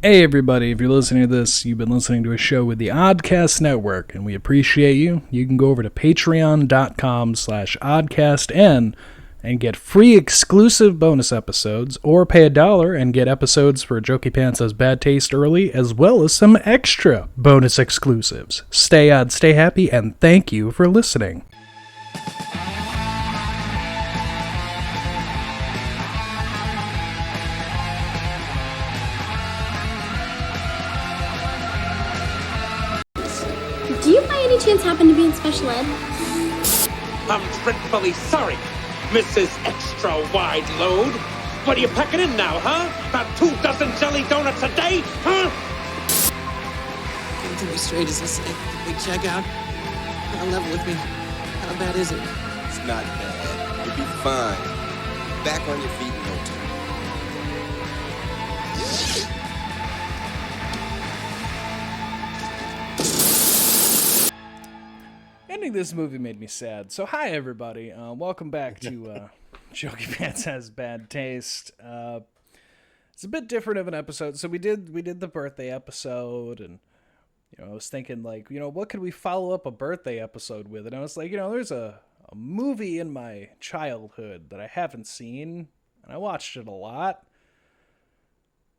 Hey everybody, if you're listening to this, you've been listening to a show with the Oddcast Network, and we appreciate you. You can go over to patreon.com/oddcastn and get free exclusive bonus episodes, or pay $1 and get episodes for Jokey Pants Has Bad Taste early, as well as some extra bonus exclusives. Stay odd, stay happy, and thank you for listening. Do you by any chance happen to be in special ed? I'm dreadfully sorry, Mrs. Extra Wide Load. What are you packing in now, huh? About 2 dozen jelly donuts a day, huh? Give it to me straight. Is this a big checkout? Level with me. How bad is it? It's not bad. You'll be fine. Back on your feet in no time. Ending this movie made me sad. So hi everybody, welcome back to Jokey Pants Has Bad Taste. It's a bit different of an episode. So we did the birthday episode, and I was thinking like, what could we follow up a birthday episode with? And I was like, there's a movie in my childhood that I haven't seen, and I watched it a lot.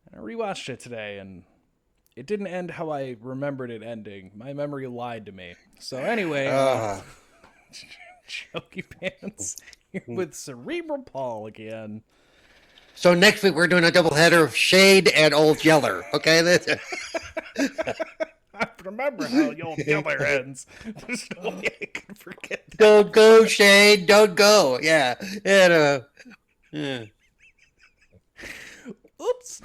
And I rewatched it today, and it didn't end how I remembered it ending. My memory lied to me. So anyway, Jokey Pants here with Cerebral Paul again. So next week we're doing a doubleheader of Shade and Old Yeller. Okay, I remember how the Old Yeller ends. There's no way I can forget that. Don't go, Shade. Don't go. Yeah. And, yeah. Oops.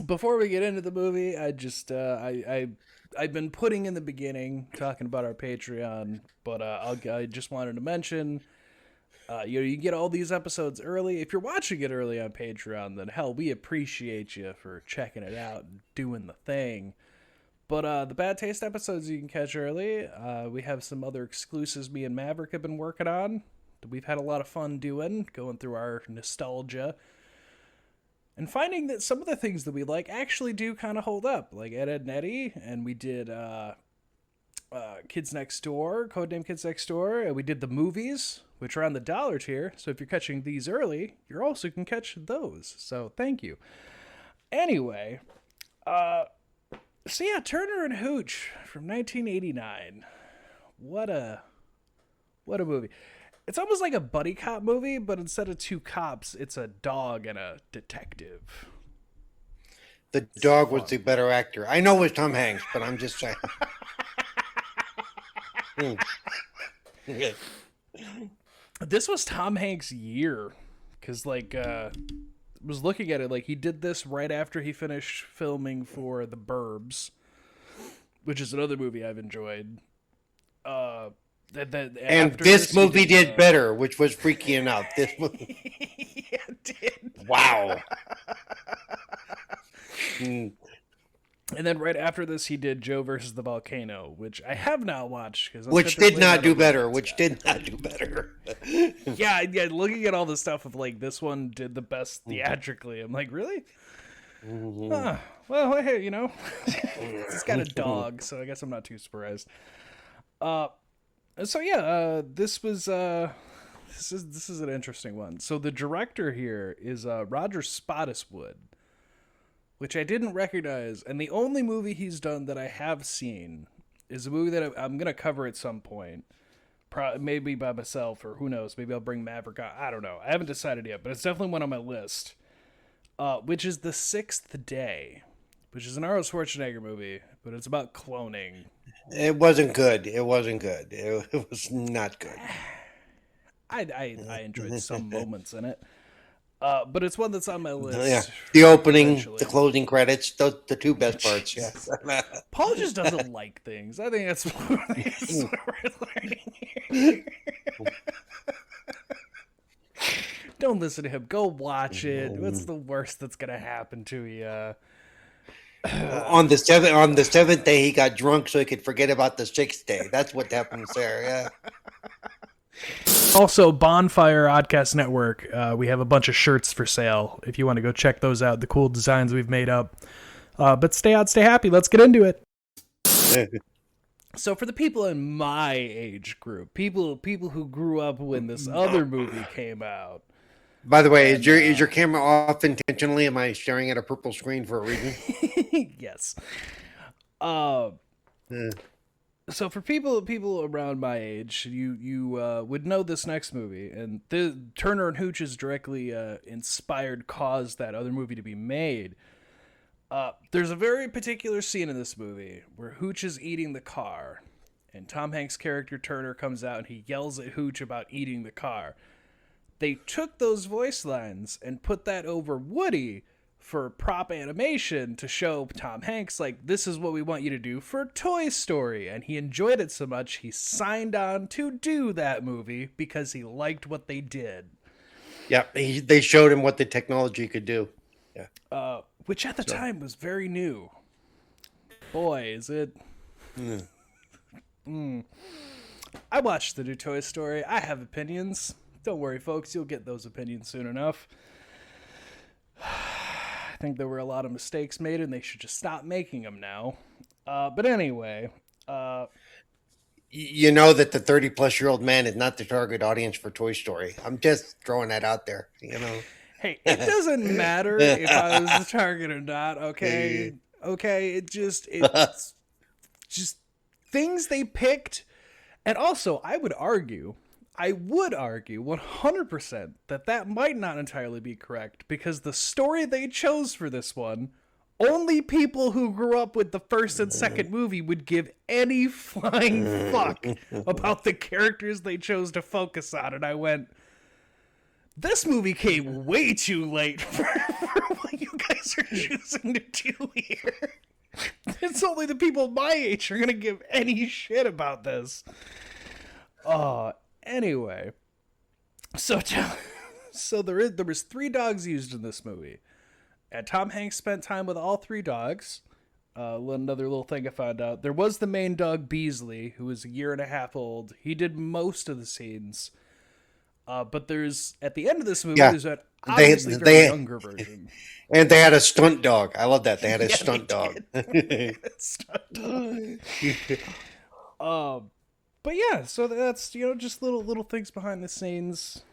Before we get into the movie, I just I've been putting in the beginning talking about our Patreon, but I just wanted to mention you get all these episodes early. If you're watching it early on Patreon, then hell, we appreciate you for checking it out and doing the thing. But the Bad Taste episodes you can catch early. We have some other exclusives me and Maverick have been working on that we've had a lot of fun doing, going through our nostalgia and finding that some of the things that we like actually do kind of hold up, like Ed, Edd and Eddy, and we did Kids Next Door, Codename Kids Next Door, and we did the movies, which are on the $1 tier, so if you're catching these early, you also can catch those, so thank you. Anyway, so yeah, Turner and Hooch from 1989. What a movie. It's almost like a buddy cop movie, but instead of 2 cops, it's a dog and a detective. The dog was the better actor. I know it was Tom Hanks, but I'm just saying. This was Tom Hanks' year, because was looking at it like he did this right after he finished filming for The Burbs, which is another movie I've enjoyed. And this movie did better, which was freaky enough. This movie, yeah, it did. Wow. And then right after this, he did Joe versus the Volcano, which I have not watched. Which did not do better. Yeah, looking at all the stuff of like this one did the best theatrically. I'm like, really? Well, hey, it's got a dog, so I guess I'm not too surprised. So yeah, this is an interesting one. So the director here is Roger Spottiswoode, which I didn't recognize, and the only movie he's done that I have seen is a movie that I'm gonna cover at some point, maybe by myself, or who knows, maybe I'll bring Maverick on. I don't know. I haven't decided yet, but it's definitely one on my list. Which is The Sixth Day, which is an Arnold Schwarzenegger movie, but it's about cloning. It wasn't good. It was not good. I enjoyed some moments in it. But it's one that's on my list. Yeah. The opening, the closing credits, the 2 best parts. Yes. Paul just doesn't like things. I think that's what we're learning here. Don't listen to him. Go watch it. What's the worst that's going to happen to you? On the seventh day, he got drunk so he could forget about the 6th day. That's what happens there. Yeah. Also, Bonfire Oddcast Network. We have a bunch of shirts for sale if you want to go check those out. The cool designs we've made up. But stay out, stay happy. Let's get into it. So for the people in my age group, people who grew up when this other movie came out. By the way, is your camera off intentionally? Am I staring at a purple screen for a reason? Yes. So for people around my age, you would know this next movie, and Turner and Hooch's directly inspired caused that other movie to be made. There's a very particular scene in this movie where Hooch is eating the car, and Tom Hanks' character Turner comes out and he yells at Hooch about eating the car. They took those voice lines and put that over Woody for prop animation to show Tom Hanks, like, this is what we want you to do for Toy Story. And he enjoyed it so much, he signed on to do that movie because he liked what they did. Yeah, they showed him what the technology could do. Yeah. Which at the time was very new. Boy, is it... I watched the new Toy Story. I have opinions. Don't worry, folks. You'll get those opinions soon enough. I think there were a lot of mistakes made, and they should just stop making them now. But anyway... You know that the 30-plus-year-old man is not the target audience for Toy Story. I'm just throwing that out there, you know. Hey, it doesn't matter if I was the target or not, okay? Okay, it's just things they picked. And also, I would argue 100% that might not entirely be correct, because the story they chose for this one, only people who grew up with the first and second movie would give any flying fuck about the characters they chose to focus on. And I went, this movie came way too late for what you guys are choosing to do here. It's only the people my age are going to give any shit about this. Anyway. So there was 3 dogs used in this movie. And Tom Hanks spent time with all 3 dogs. Another little thing I found out. There was the main dog, Beasley, who was 1.5 years old. He did most of the scenes. But there's, at the end of this movie, there's an obviously very younger version. And they had a stunt dog. I love that. They had a stunt dog. But yeah, so that's, just little things behind the scenes.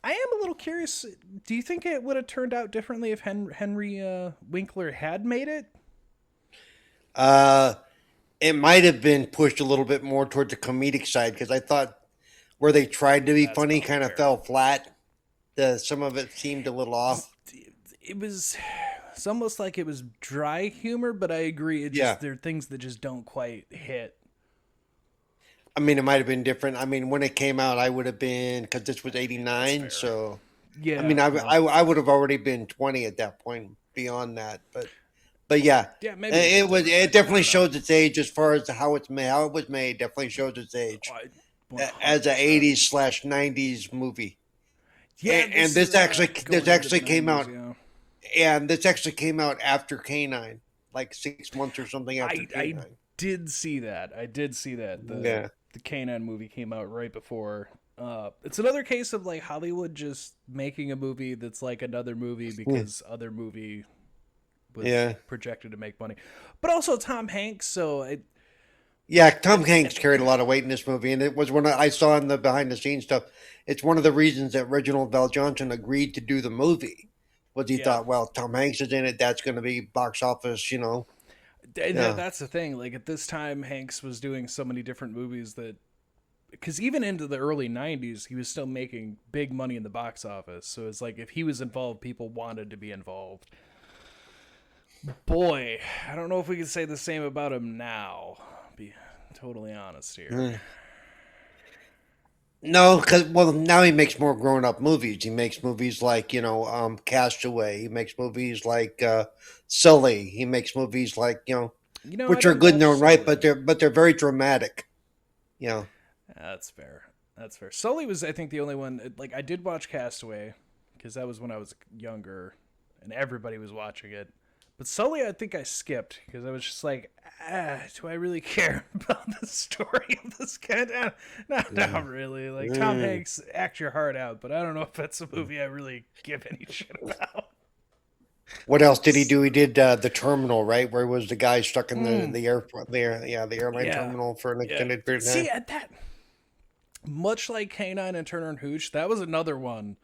I am a little curious. Do you think it would have turned out differently if Henry Winkler had made it? It might have been pushed a little bit more toward the comedic side, because I thought where they tried to be funny kind of fell flat. Some of it seemed a little off. It's almost like it was dry humor, but I agree. There are things that just don't quite hit. I mean, it might have been different. I mean, when it came out, I would have been, because this was 89, so... Yeah. I mean, I would have already been 20 at that point, beyond that. But yeah. Yeah, maybe. It definitely shows its age as far as how it was made. Definitely shows its age. As an 80s/90s movie. Yeah, and this actually came out... Yeah, and this actually came out after K-9, like 6 months or something after K-9. I did see that. The K-9 movie came out right before. It's another case of like Hollywood just making a movie that's like another movie because other movie was projected to make money. But also Tom Hanks, Tom Hanks carried a lot of weight in this movie, and it was one I saw in the behind the scenes stuff. It's one of the reasons that Reginald Val Johnson agreed to do the movie. Was he thought, well, Tom Hanks is in it, that's going to be box office, That's the thing. Like at this time, Hanks was doing so many different movies that, because even into the early 90s, he was still making big money in the box office. So it's like if he was involved, people wanted to be involved. Boy, I don't know if we can say the same about him now. I'll be totally honest here. No, because now he makes more grown-up movies. He makes movies like Castaway. He makes movies like Sully. He makes movies like which are good in their own right, but they're very dramatic. That's fair. Sully was, I think, the only one. Like I did watch Castaway because that was when I was younger, and everybody was watching it. But Sully, I think I skipped because I was just like, do I really care about the story of this guy? Not really. Like, Tom Hanks, act your heart out, but I don't know if that's a movie I really give any shit about. What else did he do? He did The Terminal, right? Where was the guy stuck in the airport there? Yeah, the airline terminal for an extended period of time. See, at that, much like K9 and Turner and Hooch, that was another one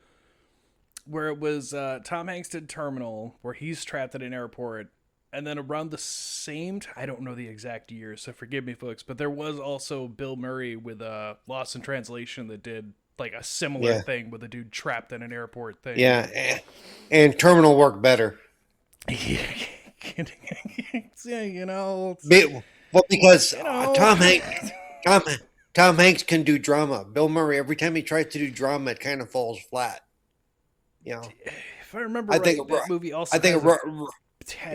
where it was Tom Hanks did Terminal, where he's trapped at an airport, and then around the same time, I don't know the exact year, so forgive me, folks, but there was also Bill Murray with Lost in Translation that did like a similar thing with a dude trapped in an airport thing. Yeah, and Terminal worked better. Yeah, you know. Well, because Tom Hanks can do drama. Bill Murray, every time he tries to do drama, it kind of falls flat. You know, if I remember right, that movie also. I think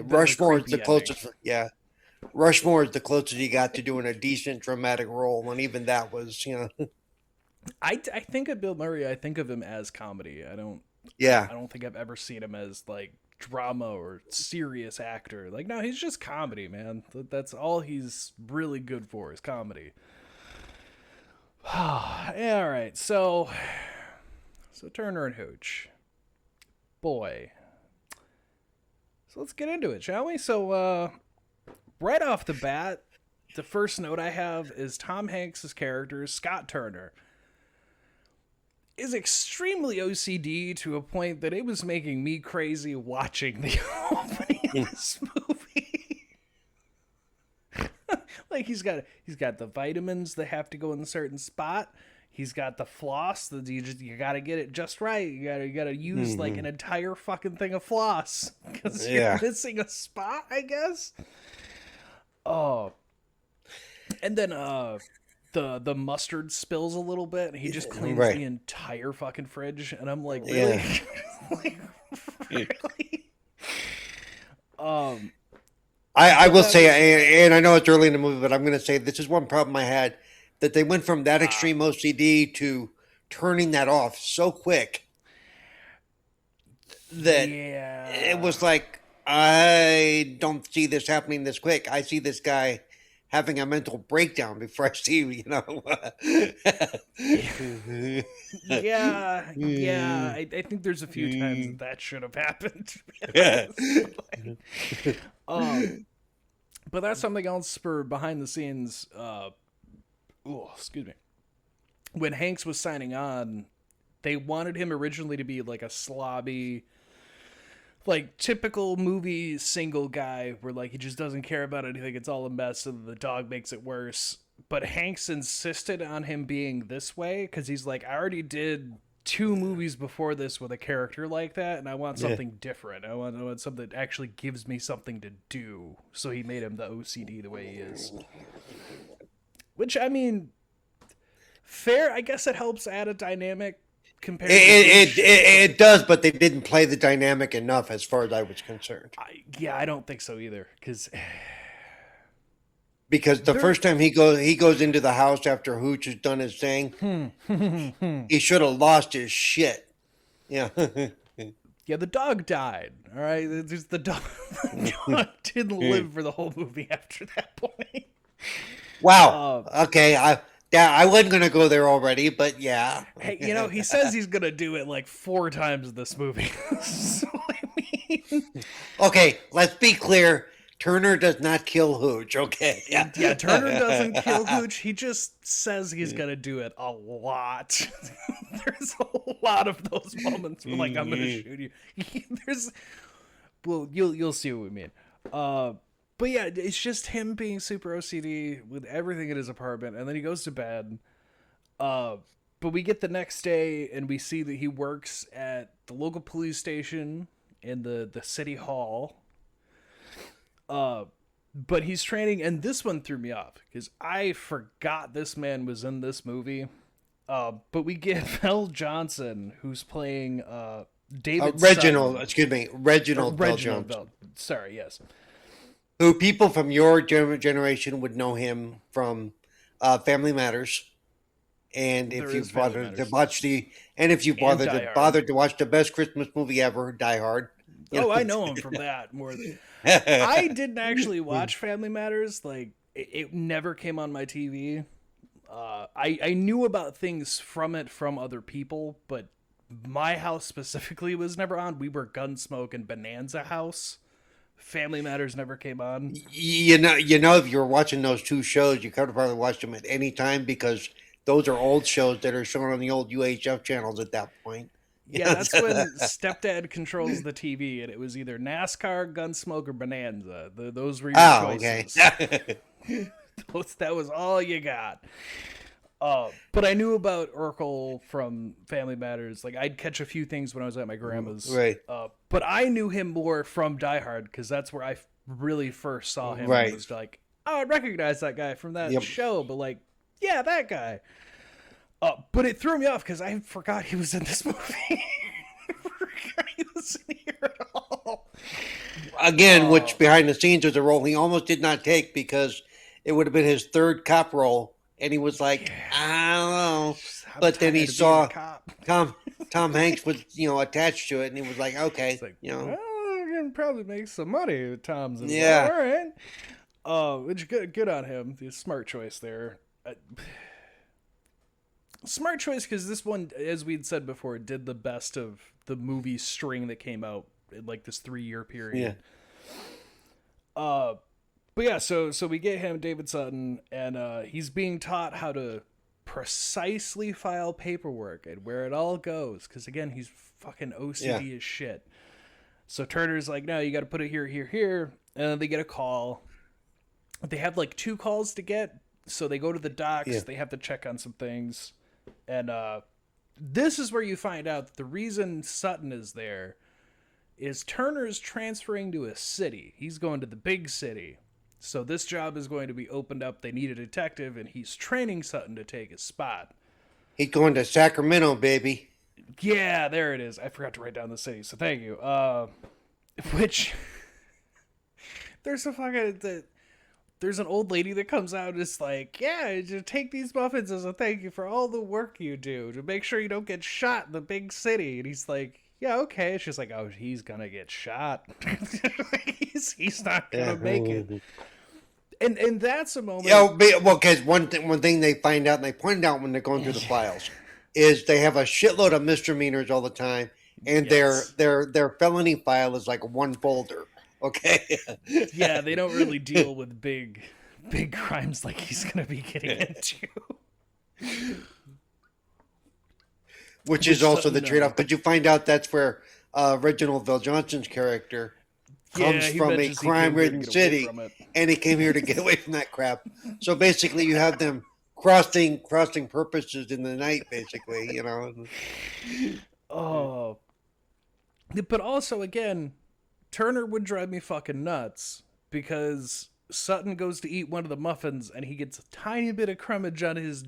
Rushmore is the closest. Yeah, Rushmore is the closest he got to doing a decent dramatic role, and even that was, you know. I think of Bill Murray. I think of him as comedy. I don't think I've ever seen him as like drama or serious actor. Like, no, he's just comedy, man. That's all he's really good for is comedy. Yeah, all right. So Turner and Hooch. Boy. So let's get into it, shall we? So right off the bat, the first note I have is Tom Hanks' character, Scott Turner, is extremely OCD to a point that it was making me crazy watching the opening of this movie. Like he's got the vitamins that have to go in a certain spot. He's got the floss that you got to get it just right. You got to use like an entire fucking thing of floss because you're missing a spot, I guess. Oh, and then the mustard spills a little bit, and he just cleans the entire fucking fridge, and I'm like, really? Like, really? I will say, and I know it's early in the movie, but I'm going to say this is one problem I had, that they went from that extreme OCD to turning that off so quick that it was like, I don't see this happening this quick. I see this guy having a mental breakdown before I see, you know. I think there's a few times that should have happened. But that's something else for behind the scenes. Excuse me. When Hanks was signing on, they wanted him originally to be like a slobby, like typical movie single guy where like he just doesn't care about anything. It's all a mess and the dog makes it worse. But Hanks insisted on him being this way because he's like, I already did 2 movies before this with a character like that, and I want something different. I want something that actually gives me something to do. So he made him the OCD the way he is. Which, I mean, fair. I guess it helps add a dynamic. It does, but they didn't play the dynamic enough as far as I was concerned. I don't think so either. Because the first time he goes into the house after Hooch has done his thing, he should have lost his shit. Yeah. Yeah, the dog died. All right, the dog didn't live for the whole movie after that point. Wow. Okay. I wasn't going to go there already, but yeah. Hey, you know, he says he's going to do it like 4 times in this movie. So, I mean... Okay, let's be clear. Turner does not kill Hooch, okay? Yeah, Turner doesn't kill Hooch. He just says he's going to do it a lot. There's a lot of those moments where, like, I'm going to shoot you. You'll see what we mean. But yeah, it's just him being super OCD with everything in his apartment, and then he goes to bed. But we get the next day, and we see that he works at the local police station in the city hall. But he's training, and this one threw me off, because I forgot this man was in this movie. But we get Mel Johnson, who's playing David Reginald Bell Johnson. Sorry, yes. Who people from your generation would know him from Family Matters, and if you've bothered to watch bothered to watch the best Christmas movie ever, Die Hard. I know him from that more. I didn't actually watch Family Matters. Like, it never came on my TV. I knew about things from it from other people, but my house specifically was never on. We were Gunsmoke and Bonanza House. Family Matters never came on. You know, if you were watching those two shows, you could have probably watched them at any time because those are old shows that are shown on the old UHF channels at that point. Yeah, that's when Stepdad controls the TV, and it was either NASCAR, Gunsmoke, or Bonanza. Those were your choices. Okay. That was all you got. But I knew about Urkel from Family Matters. Like, I'd catch a few things when I was at my grandma's. Right. But I knew him more from Die Hard because that's where I really first saw him. Right. It was like, oh, I recognize that guy from that show. But like, yeah, that guy. But it threw me off because I forgot he was in this movie. I forgot he was in here at all. Again, which behind the scenes was a role he almost did not take because it would have been his third cop role. And he was like, I don't know. But then he saw Tom Hanks was, attached to it. And he was like, okay, well, I can probably make some money with Tom's. Yeah. All right. Which good on him. The smart choice there. Smart choice because this one, as we'd said before, did the best of the movie string that came out in like this 3-year period. Yeah. But yeah, so we get him, David Sutton, and he's being taught how to precisely file paperwork and where it all goes. Because again, he's fucking OCD as shit. So Turner's like, no, you got to put it here, here, here. And then they get a call. They have like 2 calls to get. So they go to the docks. Yeah. They have to check on some things. And this is where you find out that the reason Sutton is there is Turner's transferring to a city. He's going to the big city. So this job is going to be opened up. They need a detective, and he's training Sutton to take his spot. He's going to Sacramento, baby. Yeah, there it is. I forgot to write down the city, so thank you. Which there's there's an old lady that comes out and is like, yeah, just take these muffins as a thank you for all the work you do to make sure you don't get shot in the big city. And he's like, yeah, okay. It's just like, oh, he's gonna get shot. he's not gonna make it. And that's a moment. Yeah, well, because one thing they find out, and they point out when they're going through the files, is they have a shitload of misdemeanors all the time, and their felony file is like one folder. Okay. Yeah, they don't really deal with big crimes like he's gonna be getting into. Which is also the trade-off, but you find out that's where Reginald VelJohnson's character comes from a crime-ridden city, and he came here to get away from that crap. So basically, you have them crossing purposes in the night, basically, Oh, but also again, Turner would drive me fucking nuts because Sutton goes to eat one of the muffins, and he gets a tiny bit of crumbage on his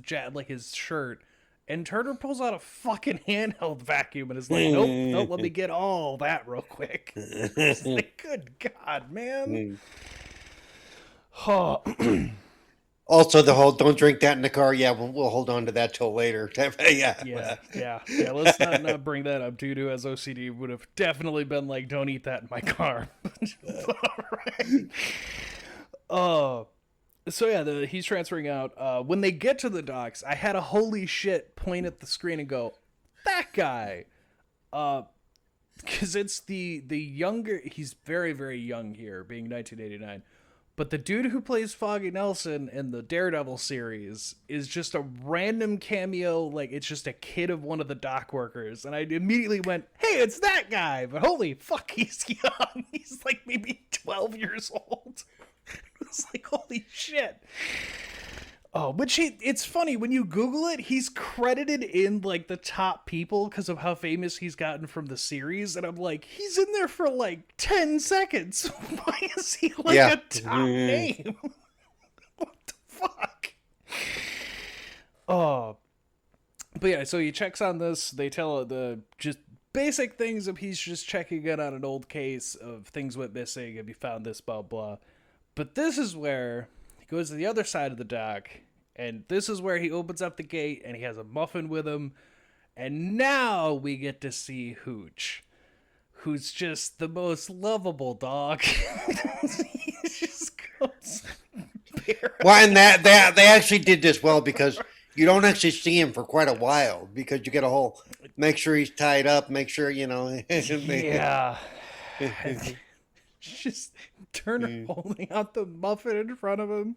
his shirt. And Turner pulls out a fucking handheld vacuum and is like, nope, let me get all that real quick. It's like, good God, man. Also, the whole don't drink that in the car. Yeah, we'll hold on to that till later. Yeah. Let's not bring that up. Dude who has OCD would have definitely been like, don't eat that in my car. All right. So yeah, he's transferring out. When they get to the docks, I had a holy shit point at the screen and go, that guy. Because it's the younger, he's very, very young here, being 1989. But the dude who plays Foggy Nelson in the Daredevil series is just a random cameo, like it's just a kid of one of the dock workers. And I immediately went, hey, it's that guy. But holy fuck, he's young. He's like maybe 12 years old. It's like, holy shit. Oh, but it's funny when you Google it, he's credited in like the top people because of how famous he's gotten from the series. And I'm like, he's in there for like 10 seconds. Why is he like a top name? What the fuck? Oh, but yeah, so he checks on this. They tell the just basic things of he's just checking in on an old case of things went missing. Have you found this, blah, blah. But this is where he goes to the other side of the dock, and this is where he opens up the gate, and he has a muffin with him, and now we get to see Hooch. who's just the most lovable dog. He just goes. Well, and that they actually did this well because you don't actually see him for quite a while because you get a whole make sure he's tied up, make sure Yeah. Just Turner holding out the muffin in front of him.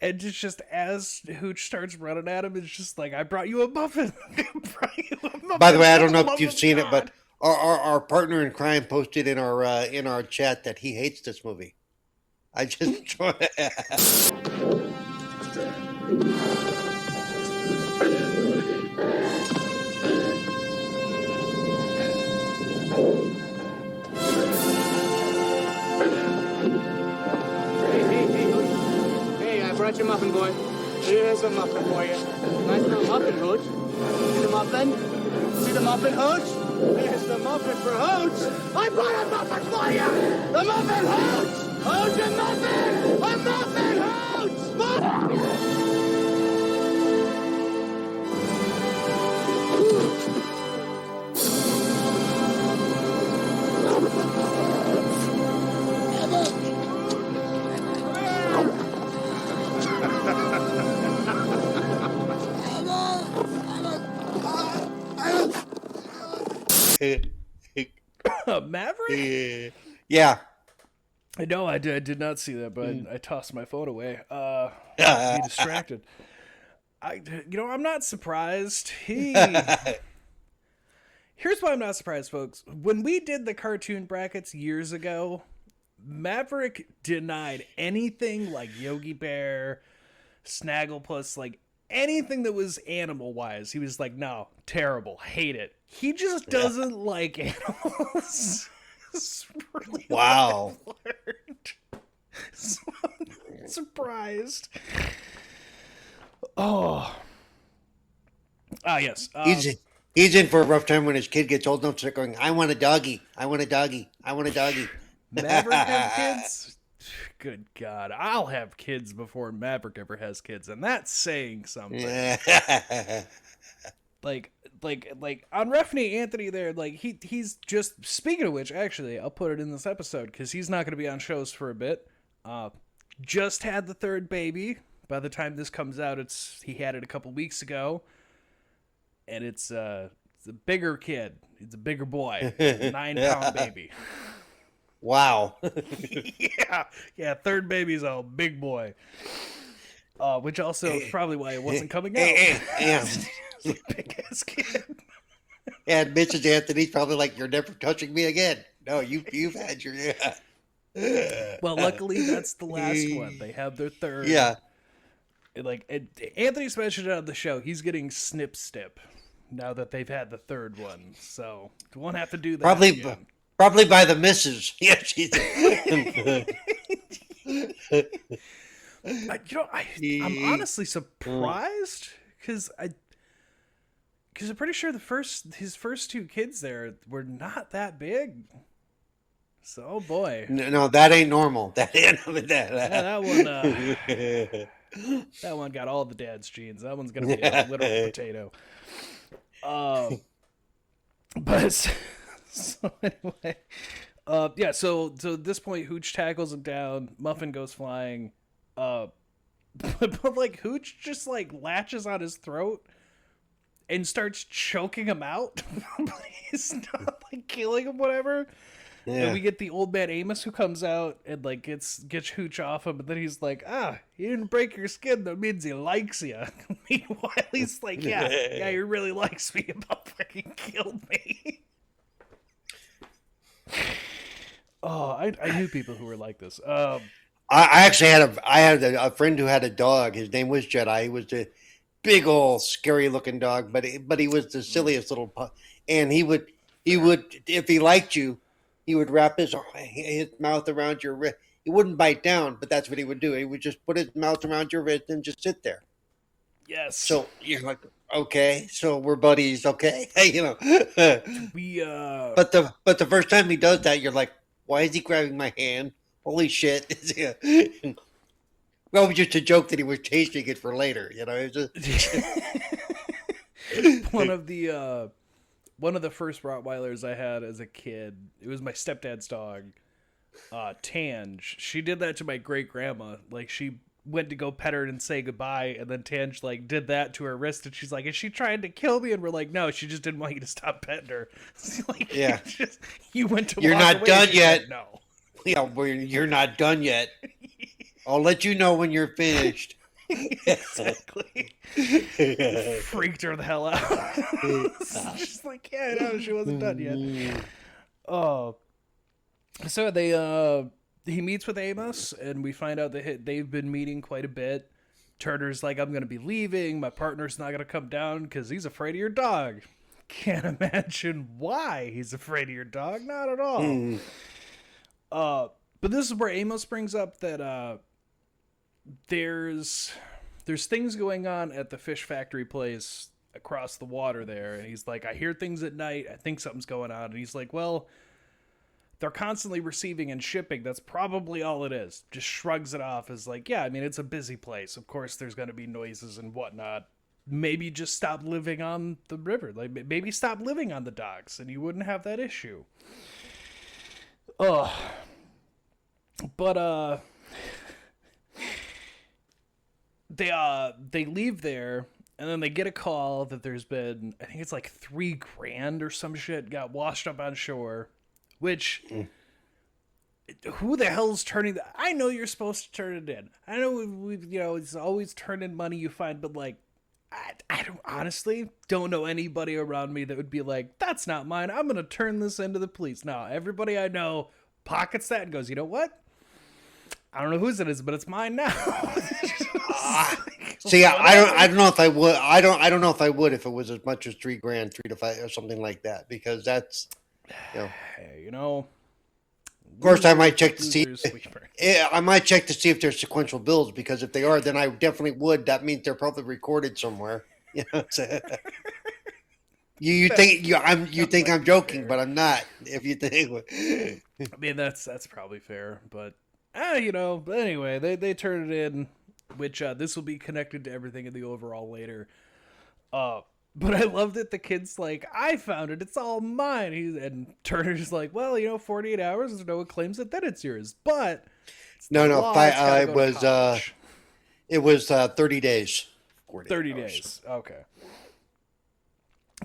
And just as Hooch starts running at him, it's just like, I brought you a muffin. By the way, I don't know if you've seen it, but our partner in crime posted in our chat that he hates this movie. I just Hey, I brought your muffin, boy. Here's a muffin for you. Nice little muffin, Hooch. See the muffin? See the muffin, Hooch? Here's the muffin for Hooch. I brought a muffin for you. The muffin, Hooch. Hooch, a muffin. A muffin, Hooch. Muffin. Maverick? Yeah. I know, I did not see that, but I tossed my phone away. Be distracted. I'm not surprised. Here's why I'm not surprised, folks. When we did the cartoon brackets years ago, Maverick denied anything like Yogi Bear, Snagglepuss, like anything that was animal-wise. He was like, no, terrible, hate it. He just doesn't like animals. It's really wow. So I'm surprised. Oh. Yes. He's in for a rough time when his kid gets old enough to start going, I want a doggy. I want a doggy. I want a doggy. Maverick have kids? Good God. I'll have kids before Maverick ever has kids, and that's saying something. Like on Refney Anthony there, like he's just, speaking of which, actually, I'll put it in this episode because he's not going to be on shows for a bit. Just had the third baby. By the time this comes out, he had it a couple weeks ago, and it's a bigger kid. It's a bigger boy, 9-pound baby. Wow. yeah. Third baby's a big boy. Which also is probably why it wasn't coming out. Big ass kid. And Mrs. Anthony's probably like, you're never touching me again. No, you've had your Well, luckily that's the last one. They have their third. Yeah. Anthony's mentioned it on the show. He's getting snip now that they've had the third one. So you won't have to do that. Probably by the missus. Yeah, she's. I'm honestly surprised because I'm pretty sure his first two kids there were not that big. So, oh boy. No, that ain't normal. That one got all the dad's genes. That one's gonna be a literal potato. But so anyway, yeah. So at this point, Hooch tackles him down. Muffin goes flying. But like Hooch just like latches on his throat and starts choking him out. He's not like killing him, whatever. Yeah. And we get the old man Amos who comes out and like gets Hooch off him, and then he's like, he didn't break your skin, that means he likes you. Meanwhile, he's like, yeah, he really likes me, about fucking killed me. Oh, I knew people who were like this. I actually had a friend who had a dog. His name was Jedi. He was a big old scary looking dog, but he was the silliest little and he would if he liked you, he would wrap his mouth around your wrist. He wouldn't bite down, but that's what he would do. He would just put his mouth around your wrist and just sit there. Yes. So you're like, okay, so we're buddies, okay? We But the first time he does that, you're like, why is he grabbing my hand? Holy shit! Well, it was just a joke that he was tasting it for later. It was just... one of the one of the first Rottweilers I had as a kid. It was my stepdad's dog, Tange. She did that to my great grandma. Like, she went to go pet her and say goodbye, and then Tange like did that to her wrist, and she's like, "Is she trying to kill me?" And we're like, "No, she just didn't want you to stop petting her." Like, yeah, you went to. You're walk not away, done yet. said, no. Yeah, you're not done yet. I'll let you know when you're finished. Exactly. Freaked her the hell out. She's like, yeah, no, she wasn't done yet. Oh, so he meets with Amos, and we find out that they've been meeting quite a bit. Turner's like, I'm gonna be leaving. My partner's not gonna come down because he's afraid of your dog. Can't imagine why he's afraid of your dog. Not at all. But this is where Amos brings up that there's things going on at the fish factory place across the water there, and he's like, I hear things at night, I think something's going on. And he's like, well, they're constantly receiving and shipping, that's probably all it is. Just shrugs it off as like, yeah, I mean, it's a busy place, of course there's going to be noises and whatnot. Maybe just stop living on the river, like maybe stop living on the docks and you wouldn't have that issue. But they leave there, and then they get a call that there's been, I think it's like $3,000 or some shit got washed up on shore, which who the hell's turning that? I know you're supposed to turn it in. I know we it's always turn in money you find, but like I don't honestly don't know anybody around me that would be like, that's not mine, I'm gonna turn this into the police. No, everybody I know pockets that and goes, you know what? I don't know whose it is, but it's mine now. See, I don't know if I would. I don't know if I would if it was as much as $3,000, 3 to 5, or something like that, because that's, Hey, Of course, I might check to see. I might check to see if there's sequential bills, because if they are, then I definitely would. That means they're probably recorded somewhere. You think I'm joking, but I'm not. If you think, I mean, that's probably fair, but But anyway, they turn it in, which this will be connected to everything in the overall later. But I love that the kid's like, I found it, it's all mine. And Turner's like, well, 48 hours, there's no one claims it, then it's yours. But it was 30 days. 30 days. Okay.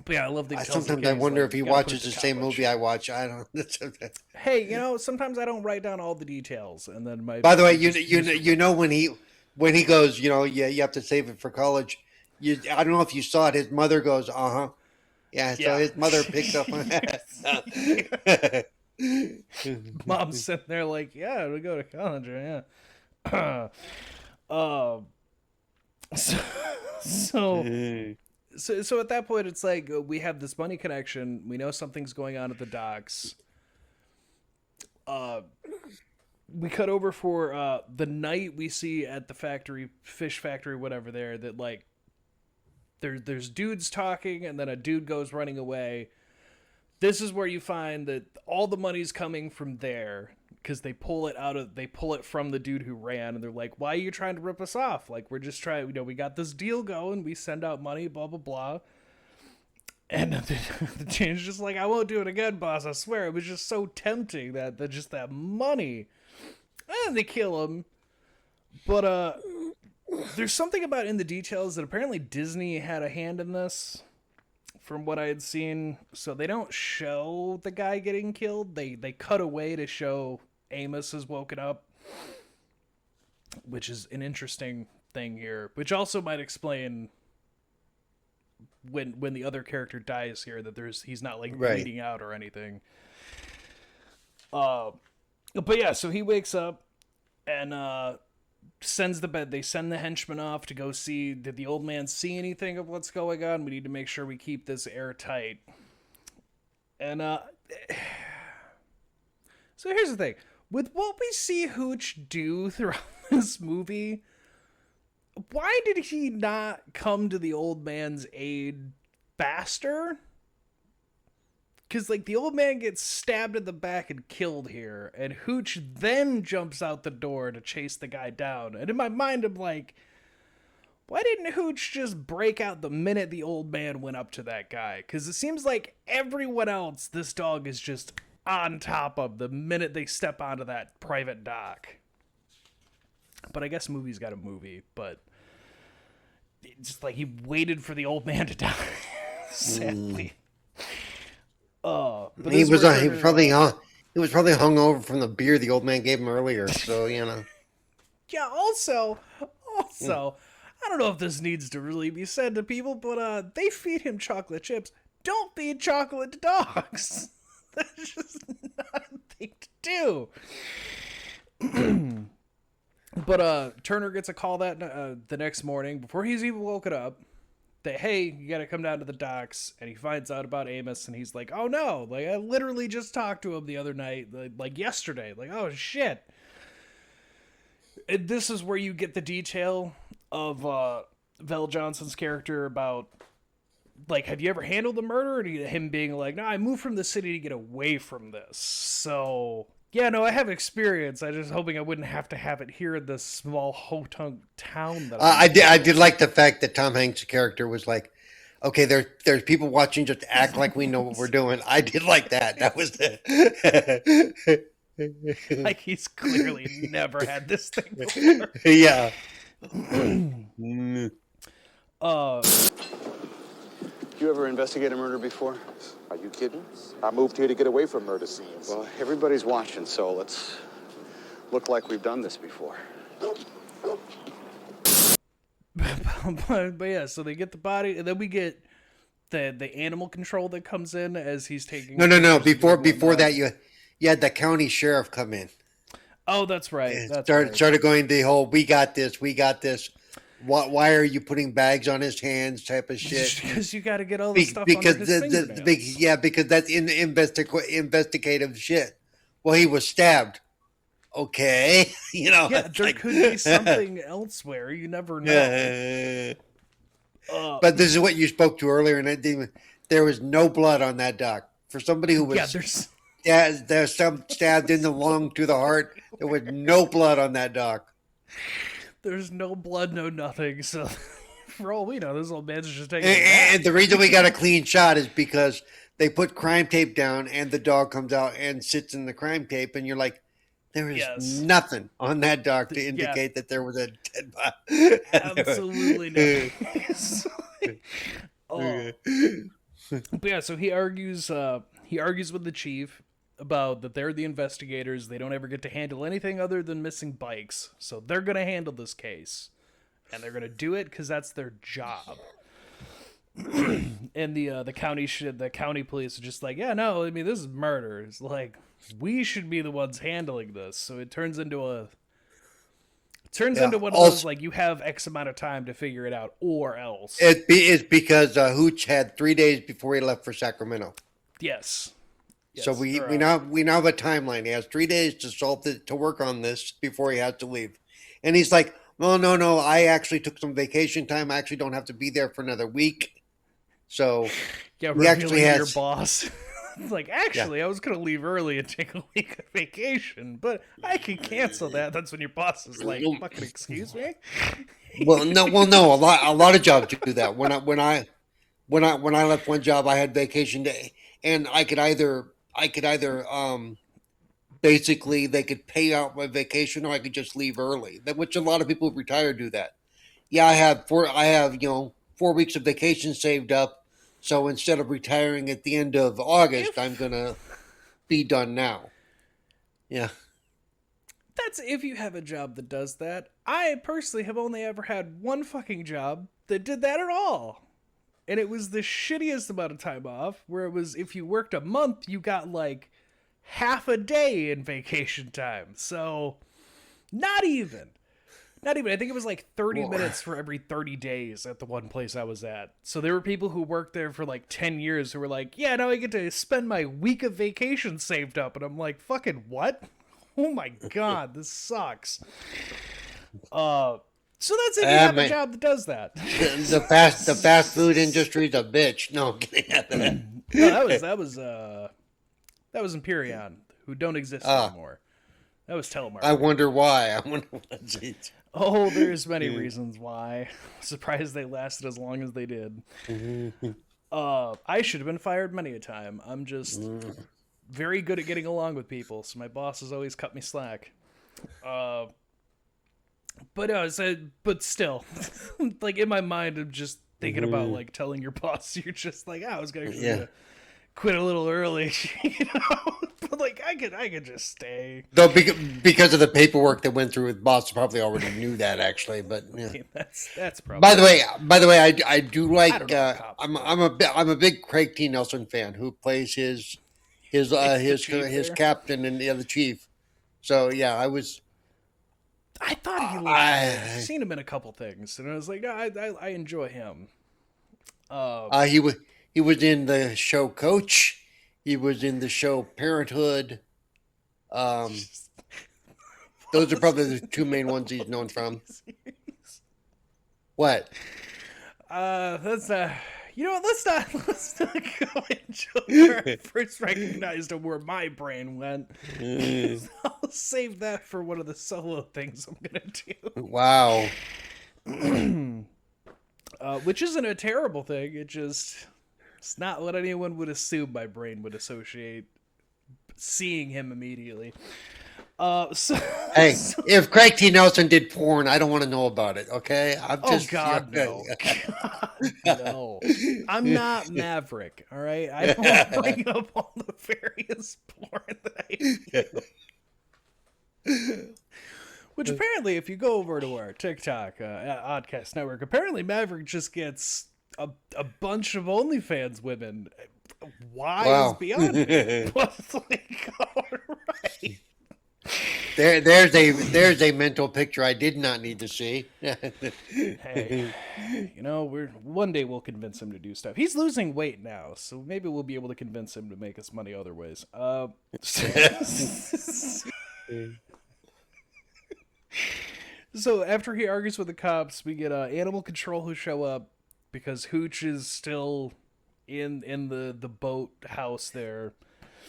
But yeah, I love the. Sometimes I wonder if he watches the same movie I watch. I don't. Hey, sometimes I don't write down all the details, and then my. By the way, when he goes, yeah, you have to save it for college. I don't know if you saw it. His mother goes, yeah. So his mother picked up on that. Mom's sitting there like, yeah, we go to college, yeah. So at that point, it's like we have this money connection. We know something's going on at the docks. We cut over for the night we see at the factory, fish factory, whatever. There, that like there's dudes talking, and then a dude goes running away. This is where you find that all the money's coming from there, because they pull it from the dude who ran, and they're like, why are you trying to rip us off? Like, we're just trying, we got this deal going, we send out money, blah, blah, blah. And the dude's just like, I won't do it again, boss, I swear. It was just so tempting, that money. And they kill him. But, there's something about in the details that apparently Disney had a hand in this, from what I had seen. So they don't show the guy getting killed. They cut away to show Amos has woken up, which is an interesting thing here, which also might explain when the other character dies here, that he's not like bleeding out or anything. But yeah, so he wakes up and they send the henchman off to go see, did the old man see anything of what's going on? We need to make sure we keep this airtight. And so here's the thing. With what we see Hooch do throughout this movie, why did he not come to the old man's aid faster? Because, like, the old man gets stabbed in the back and killed here, and Hooch then jumps out the door to chase the guy down. And in my mind, I'm like, why didn't Hooch just break out the minute the old man went up to that guy? Because it seems like everyone else, this dog is just on top of the minute they step onto that private dock. But I guess movie's got a movie, but it's just like he waited for the old man to die. Sadly. But he was probably hung over from the beer the old man gave him earlier, so you know. Yeah, also, I don't know if this needs to really be said to people, but they feed him chocolate chips. Don't feed chocolate to dogs. That's just not a thing to do. But Turner gets a call that the next morning before he's even woken up that, hey, you got to come down to the docks. And he finds out about Amos, and he's like, oh no, like I literally just talked to him the other night, like yesterday. Like, oh shit. And this is where you get the detail of Val Johnson's character about, like, have you ever handled a murder? And him being like, no, I moved from the city to get away from this. So, yeah, no, I have experience. I just hoping I wouldn't have to have it here in this small ho-tunk town. That I did like the fact that Tom Hanks' character was like, okay, there's people watching, just act like we know what we're doing. I did like that. That was the... Like he's clearly never had this thing before. Yeah. You ever investigate a murder before? Are you kidding? I moved here to get away from murder scenes. Well, everybody's watching, so let's look like we've done this before. But yeah, so they get the body, and then we get the animal control that comes in as he's taking... No. Before that, you had the county sheriff come in. Oh, that's right. Started going the whole, we got this. Why are you putting bags on his hands type of shit? Because you got to get all the stuff under his fingernails. Because that's investigative shit. Well, he was stabbed. Okay. You know. Yeah, there could be something elsewhere. You never know. But this is what you spoke to earlier, and there was no blood on that dock. For somebody who was... Yeah, there's some stabbed in the lung to the heart. There was no blood on that dock. There's no blood, no nothing. So, for all we know, this old man's just taking. And the reason we got a clean shot is because they put crime tape down, and the dog comes out and sits in the crime tape, and you're like, there is nothing on that dock to indicate that there was a dead body. Absolutely nothing. But yeah, so he argues with the chief about that they're the investigators. They don't ever get to handle anything other than missing bikes. So they're going to handle this case. And they're going to do it because that's their job. And the county police are just like, yeah, no, I mean, this is murder. It's like, we should be the ones handling this. So it turns into one of those, like, you have X amount of time to figure it out, or else. It's because Hooch had 3 days before he left for Sacramento. Yes. So we now have a timeline. He has 3 days to work on this before he has to leave. And he's like, well, no, I actually took some vacation time. I actually don't have to be there for another week. So yeah, he actually has your boss. It's like, actually, I was going to leave early and take a week of vacation, but I can cancel that. That's when your boss is like, fucking excuse me? No. A lot of jobs do that. When I left one job, I had vacation day, and I could either basically they could pay out my vacation, or I could just leave early. Which a lot of people who retire do that. Yeah, I have 4 weeks of vacation saved up. So instead of retiring at the end of August, I'm going to be done now. Yeah. That's if you have a job that does that. I personally have only ever had one fucking job that did that at all. And it was the shittiest amount of time off, where it was, if you worked a month, you got like half a day in vacation time. So not even. I think it was like 30 minutes for every 30 days at the one place I was at. So there were people who worked there for like 10 years who were like, yeah, now I get to spend my week of vacation saved up. And I'm like, fucking what? Oh my God, this sucks. So that's if you have a job that does that. The fast food industry's a bitch. No, I'm kidding. No, that was Imperion, who don't exist anymore. That was telemarketing. I wonder why. I wonder what's it. Oh, there's many reasons why. Surprised they lasted as long as they did. I should have been fired many a time. I'm just very good at getting along with people, so my bosses always cut me slack. But still, like in my mind, I'm just thinking about like telling your boss you're just like, I was gonna quit a little early, but like I could just stay. Though because of the paperwork that went through, the boss probably already knew that actually. But yeah. I mean, that's probably. By the way, I do like. I'm a big Craig T. Nelson fan who plays his captain and the other chief. So yeah, I thought he looked. I've seen him in a couple things, and I was like, no, I enjoy him. He was in the show Coach. He was in the show Parenthood. Those are probably the two main ones he's known from. What? Let's not go into where I first recognized him, where my brain went. I'll save that for one of the solo things I'm gonna do. Wow. Which isn't a terrible thing. It's not what anyone would assume my brain would associate seeing him immediately. If Craig T. Nelson did porn, I don't want to know about it. Okay, no. No, I'm not Maverick. All right, I don't bring up all the various porn that I do. Which apparently, if you go over to our TikTok Oddcast Network, apparently Maverick just gets a bunch of OnlyFans women. Why is beyond me. But like, all right. There's a mental picture I did not need to see. Hey, one day we'll convince him to do stuff. He's losing weight now, so maybe we'll be able to convince him to make us money other ways. So after he argues with the cops, we get animal control who show up because Hooch is still in the boat house there.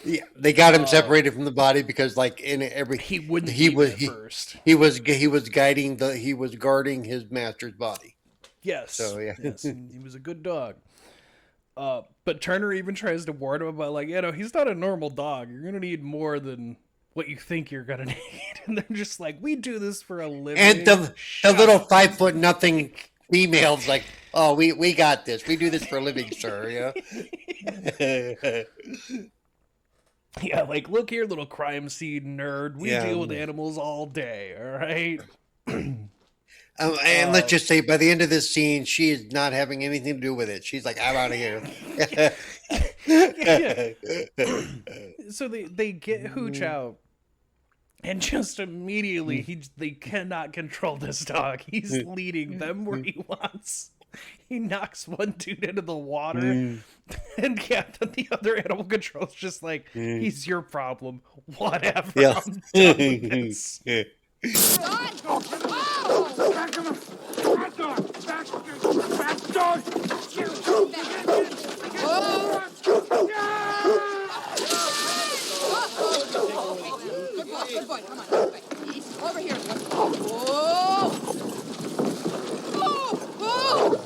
Yeah, they got him separated from the body because, like, in every he was guarding his master's body. Yes. So yeah, yes, he was a good dog. But Turner even tries to warn him about, like, he's not a normal dog. You're gonna need more than what you think you're gonna need. And they're just like, we do this for a living. And the little 5'0" female's like, oh, we got this. We do this for a living, sir. Yeah. Yeah, like, look here, little crime scene nerd. We deal with animals all day, all right? And let's just say, by the end of this scene, she is not having anything to do with it. She's like, I'm out of here. So they get Hooch out, and just immediately, they cannot control this dog. He's leading them where he wants. He knocks one dude into the water, and then the other animal control's just like, he's your problem. Whatever. Yeah. I'm done with this. Good boy, come on. Over here. Whoa! Whoa!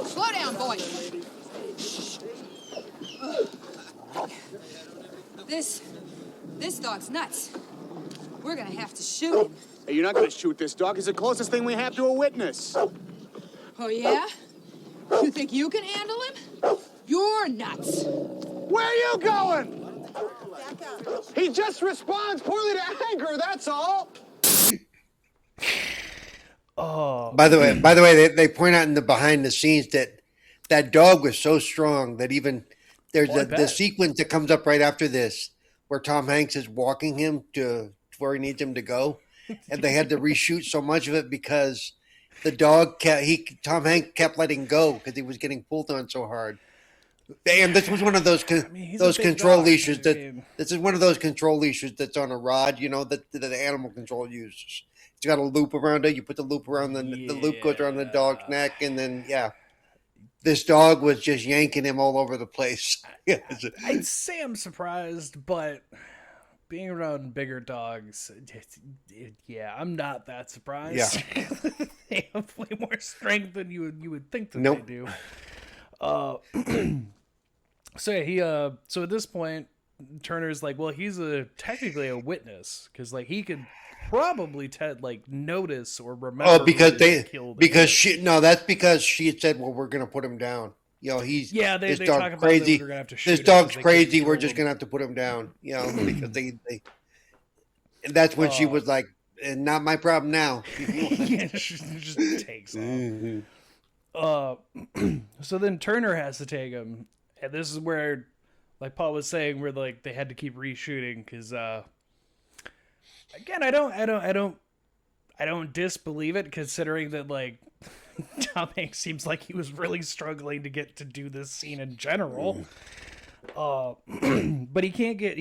Slow down, boy. This dog's nuts. We're gonna have to shoot him. Hey, you're not gonna shoot this dog. He's the closest thing we have to a witness. Oh, yeah? You think you can handle him? You're nuts. Where are you going? He just responds poorly to anger, that's all. Oh. By the way, they point out in the behind the scenes that dog was so strong that even there's the sequence that comes up right after this where Tom Hanks is walking him to where he needs him to go, and they had to reshoot so much of it because the dog Tom Hanks kept letting go because he was getting pulled on so hard. And this was one of those control leashes this is one of those control leashes that's on a rod, that the animal control uses. It's got a loop around it. You put the loop around the loop goes around the dog's neck, and then this dog was just yanking him all over the place. I'd say I'm surprised, but being around bigger dogs, yeah, I'm not that surprised. Yeah. They have way more strength than you would think that Nope. they do. So yeah, so at this point, Turner's like, well, he's technically a witness because like he could probably notice or remember. Oh, because that's because she said, well, we're gonna put him down. You know, they this talk dog's about crazy. that we're gonna have to shoot This him dog's 'cause they crazy. can't We're kill just him. gonna have to put him down. You know, because they and that's when she was like, not my problem now. Yeah, she just takes off. So then Turner has to take him, and this is where, like Paul was saying, where like they had to keep reshooting because, again, I don't disbelieve it, considering that like Tom Hanks seems like he was really struggling to get to do this scene in general. But he can't get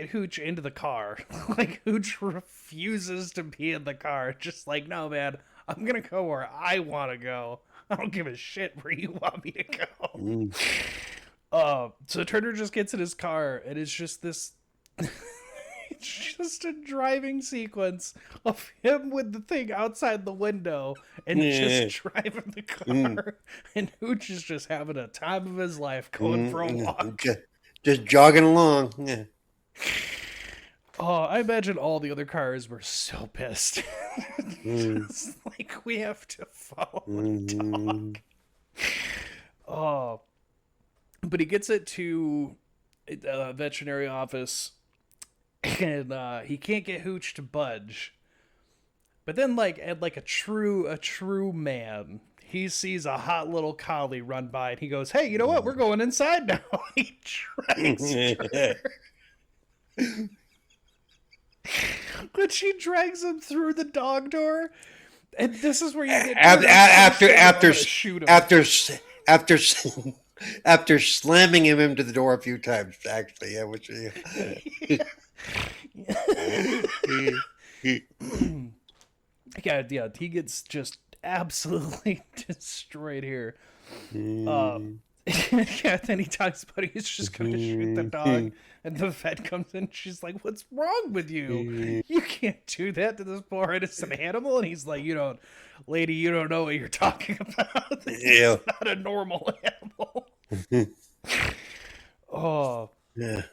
Hooch into the car. Like Hooch refuses to be in the car. Just like, no, man, I'm gonna go where I want to go. I don't give a shit where you want me to go. So Turner just gets in his car, and it's just this. It's just a driving sequence of him with the thing outside the window and just driving the car. And Hooch is just having a time of his life going for a walk. Just jogging along. Yeah. Oh, I imagine all the other cars were so pissed. Just like, we have to follow a dog. Oh. But he gets it to a veterinary office. And he can't get Hooch to budge. But then, like a true man, he sees a hot little collie run by, and he goes, "Hey, you know what? We're going inside now." He drags her. But she drags him through the dog door, and this is where you get after slamming him into the door a few times. Actually, yeah, which. Yeah, he gets just absolutely destroyed here. Yeah, then he talks about he's just gonna shoot the dog, and the vet comes in. She's like, "What's wrong with you? You can't do that to this poor innocent animal." And he's like, "Lady, you don't know what you're talking about. It's not a normal animal." Oh, yeah.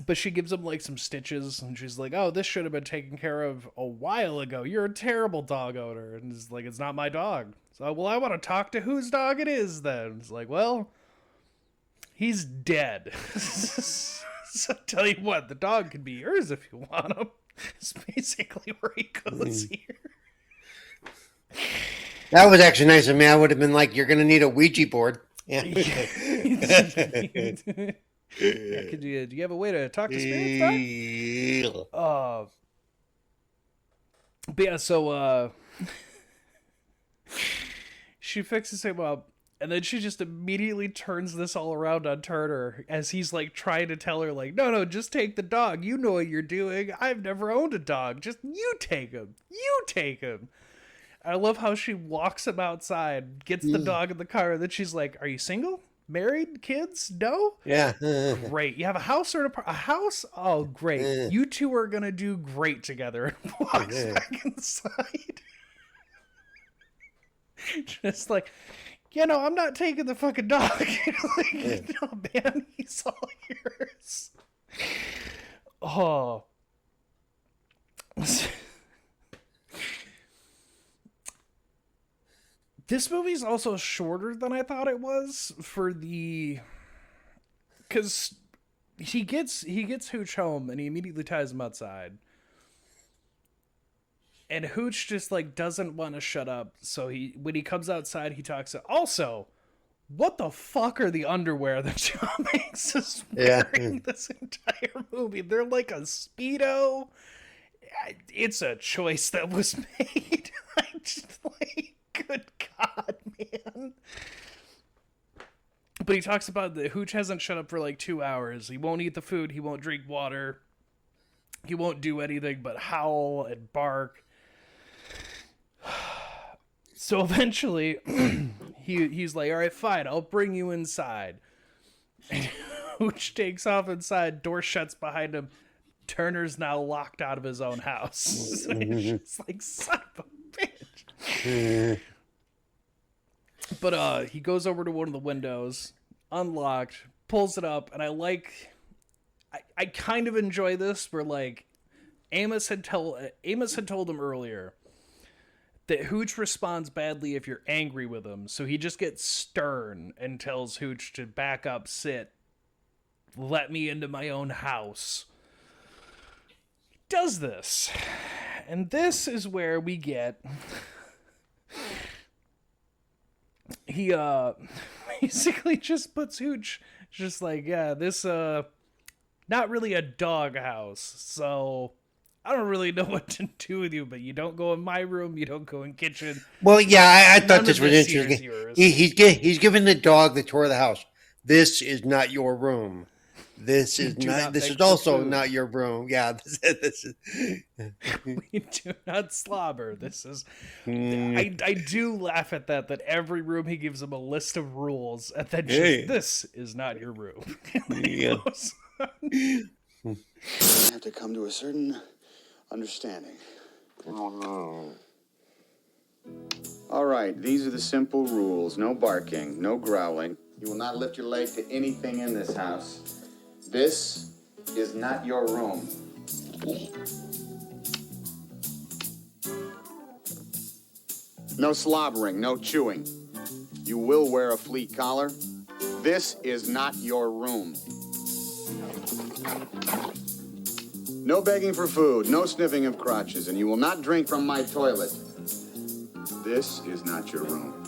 But she gives him like some stitches, and she's like, "Oh, this should have been taken care of a while ago. You're a terrible dog owner." And he's like, "It's not my dog." So, well, I want to talk to whose dog it is then. It's like, well, he's dead. So tell you what, the dog can be yours if you want him. It's basically where he goes here. That was actually nice of me. I would have been like, "You're going to need a Ouija board." Yeah. Yeah, do you have a way to talk to spirits, Doc? But yeah, so she fixes him up, and then she just immediately turns this all around on Turner as he's like trying to tell her, like, no, just take the dog. You know what you're doing. I've never owned a dog. Just you take him. You take him. I love how she walks him outside, gets the dog in the car, and then she's like, "Are you single? Married? Kids? No?" Yeah. Great. You have a house or a house? Oh, great. You two are going to do great together. And walks back inside. Just like, I'm not taking the fucking dog. Like, no, man, he's all yours. Oh. This movie's also shorter than I thought it was because he gets Hooch home and he immediately ties him outside. And Hooch just like doesn't want to shut up. So when he comes outside, he talks to, also, what the fuck are the underwear that Tom Hanks is wearing this entire movie? They're like a Speedo. It's a choice that was made. I just like, good God, man. But he talks about the Hooch hasn't shut up for like 2 hours. He won't eat the food. He won't drink water. He won't do anything but howl and bark. So eventually, he's like, all right, fine, I'll bring you inside. And Hooch takes off inside, door shuts behind him, Turner's now locked out of his own house. So he's just like, son of a bitch. But he goes over to one of the windows, unlocked, pulls it up, and I kind of enjoy this where like Amos had told him earlier that Hooch responds badly if you're angry with him, so he just gets stern and tells Hooch to back up, sit, let me into my own house. He does this. And this is where we get... he basically just puts Hooch just like, yeah, this not really a dog house, so I don't really know what to do with you, but you don't go in my room, you don't go in kitchen. Well, yeah, I thought this was interesting. He's giving the dog the tour of the house. This is not your room. This is not. This is also not your room. Yeah, this is. We do not slobber. This is. I do laugh at that. That every room he gives him a list of rules, and then just, this is not your room. Yeah. Have to come to a certain understanding. Oh no. All right, these are the simple rules. No barking, no growling. You will not lift your leg to anything in this house. This is not your room. No slobbering, no chewing. You will wear a fleet collar. This is not your room. No begging for food, no sniffing of crotches, and you will not drink from my toilet. This is not your room.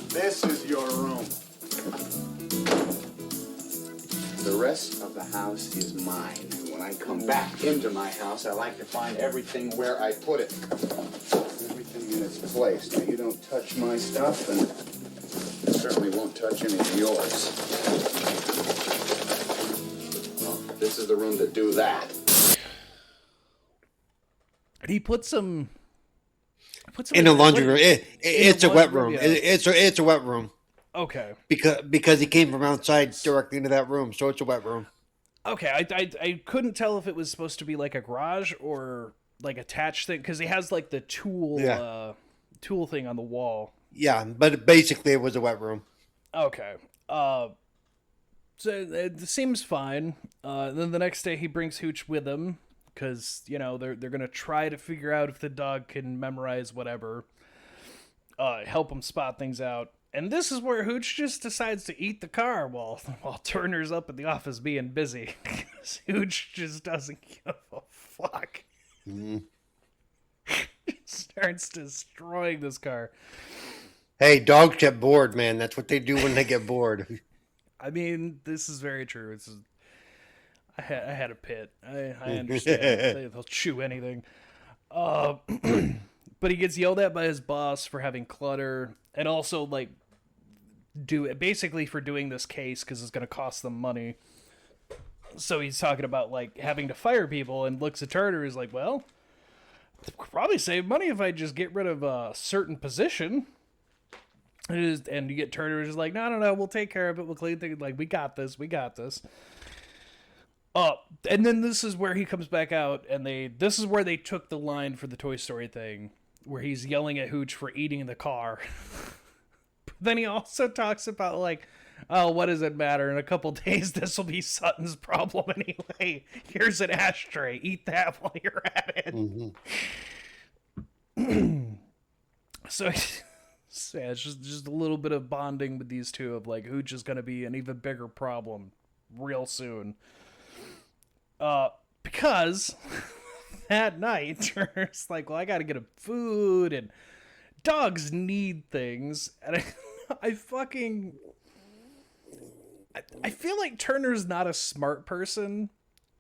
This is your room. The rest of the house is mine. When I come back into my house, I like to find everything where I put it. Everything in its place. Now, you don't touch my stuff, and you certainly won't touch any of yours. Well, this is the room to do that. And he puts some in a laundry room. It's a wet room. It's a wet room. Okay. Because he came from outside directly into that room, so it's a wet room. Okay, I couldn't tell if it was supposed to be like a garage or like attached thing, because he has like the tool thing on the wall. Yeah, but basically it was a wet room. Okay. So it seems fine. Then the next day he brings Hooch with him, because, you know, they're going to try to figure out if the dog can memorize whatever. Help him spot things out. And this is where Hooch just decides to eat the car while Turner's up at the office being busy. Hooch just doesn't give a fuck. He starts destroying this car. Hey, dogs get bored, man. That's what they do when they get bored. I mean, this is very true. I had a pit. I understand. They'll chew anything. But he gets yelled at by his boss for having clutter, and also like basically for doing this case because it's going to cost them money. So he's talking about like having to fire people, and looks at Turner, is like, well, could probably save money if I just get rid of a certain position. And you get Turner just like, no, we'll take care of it. We'll clean things. Like, we got this. And then this is where he comes back out, and this is where they took the line for the Toy Story thing, where he's yelling at Hooch for eating in the car. But then he also talks about like, oh, what does it matter? In a couple days, this will be Sutton's problem anyway. Here's an ashtray. Eat that while you're at it. Mm-hmm. So yeah, it's just a little bit of bonding with these two of like, Hooch is going to be an even bigger problem real soon. Because that night, Turner's like, well, I got to get him food, and dogs need things. And I feel like Turner's not a smart person,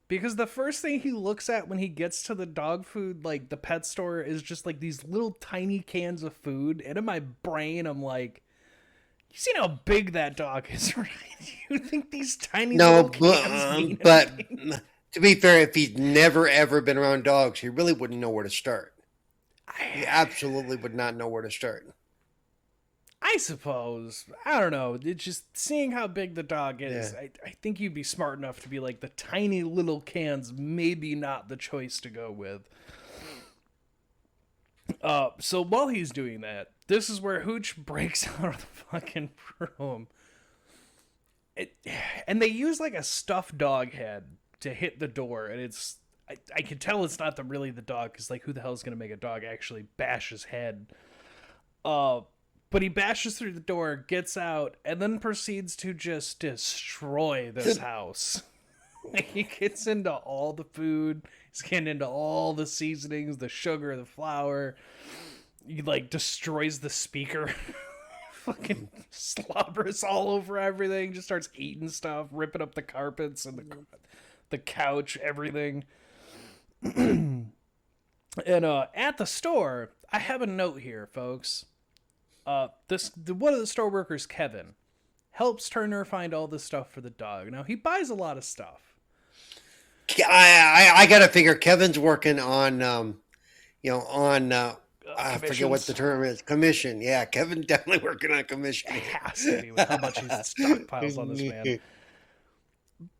because the first thing he looks at when he gets to the dog food, like the pet store, is just like these little tiny cans of food. And in my brain, I'm like, you seen how big that dog is, right? You think these tiny little cans mean anything? To be fair, if he's never ever been around dogs, he really wouldn't know where to start. He absolutely would not know where to start. I suppose. I don't know. It's just seeing how big the dog is. Yeah. I think you'd be smart enough to be like, the tiny little cans, maybe not the choice to go with. So while he's doing that, this is where Hooch breaks out of the fucking room. And they use like a stuffed dog head to hit the door, and it's I can tell it's not really the dog, because like, who the hell is going to make a dog actually bash his head? But he bashes through the door, gets out, and then proceeds to just destroy this house. He gets into all the food. He's getting into all the seasonings, the sugar, the flour. He like destroys the speaker. Fucking slobbers all over everything. Just starts eating stuff, ripping up the carpets and the couch, everything. And at the store, I have a note here, folks. One of the store workers, Kevin, helps Turner find all this stuff for the dog. Now, he buys a lot of stuff. I gotta figure Kevin's working on, I forget what the term is. Commission. Yeah, Kevin definitely working on commission. It has to be, with how much he stockpiles on this man.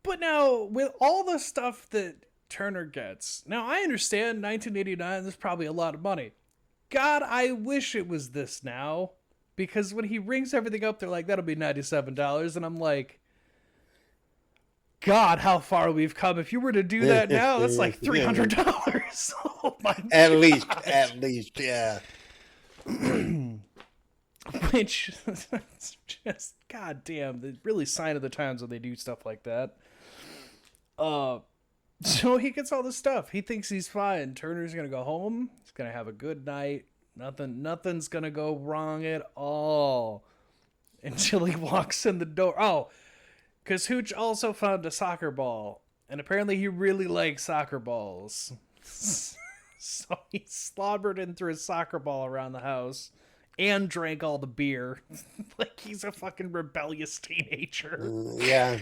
But now, with all the stuff that Turner gets, now I understand 1989, there's probably a lot of money. God, I wish it was this now. Because when he rings everything up, they're like, that'll be $97. And I'm like, God, how far we've come. If you were to do that now, that's like $300. Oh my God. At least, yeah. Which, just, goddamn, the really sign of the times when they do stuff like that. So he gets all this stuff. He thinks he's fine. Turner's going to go home. He's going to have a good night. Nothing's going to go wrong at all. Until he walks in the door. Oh, because Hooch also found a soccer ball. And apparently he really likes soccer balls. So he slobbered in through his soccer ball around the house. And drank all the beer. Like he's a fucking rebellious teenager. Yeah.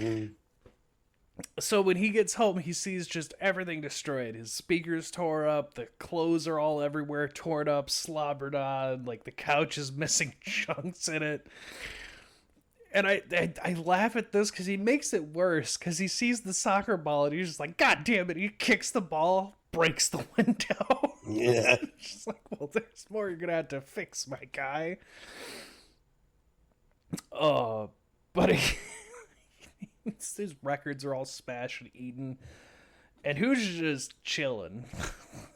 So when he gets home, he sees just everything destroyed. His speakers tore up, the clothes are all everywhere, torn up, slobbered on, like the couch is missing chunks in it. And I laugh at this because he makes it worse, because he sees the soccer ball and he's just like, God damn it, he kicks the ball, breaks the window. Yeah. Just like, well, there's more you're going to have to fix, my guy. But his records are all smashed and eaten. And Hooch is just chilling.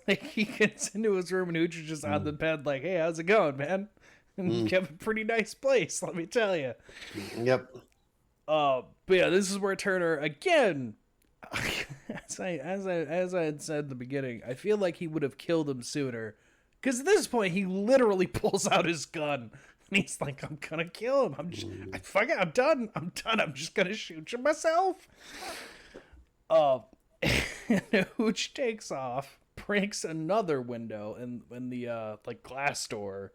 Like, he gets into his room and Hooch is just on the bed like, hey, how's it going, man? And you have a pretty nice place, let me tell you. Yep. But yeah, this is where Turner, again, as I had said in the beginning, I feel like he would have killed him sooner. Because at this point, he literally pulls out his gun. And he's like, I'm gonna kill him. Fuck it, I'm done. I'm just gonna shoot you myself. And Hooch takes off, breaks another window in the like glass door,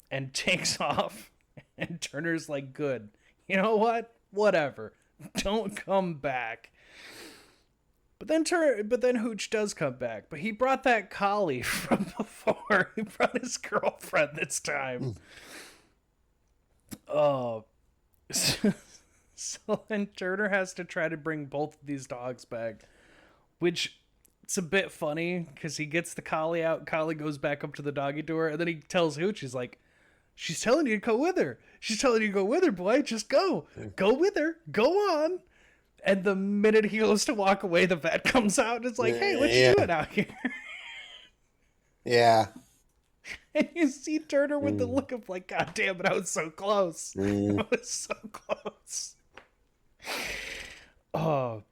and takes off. And Turner's like, good. You know what? Whatever. Don't come back. But then Hooch does come back. But he brought that collie from before. He brought his girlfriend this time. So then Turner has to try to bring both of these dogs back, which it's a bit funny because he gets the collie out. Collie goes back up to the doggy door, and then he tells Hooch, he's like, she's telling you to go with her. She's telling you to go with her, boy. Just go. Go with her. Go on. And the minute he goes to walk away, the vet comes out and it's like, hey, what you doing out here? Yeah. And you see Turner with the look of like, God damn it, I was so close. I was so close. But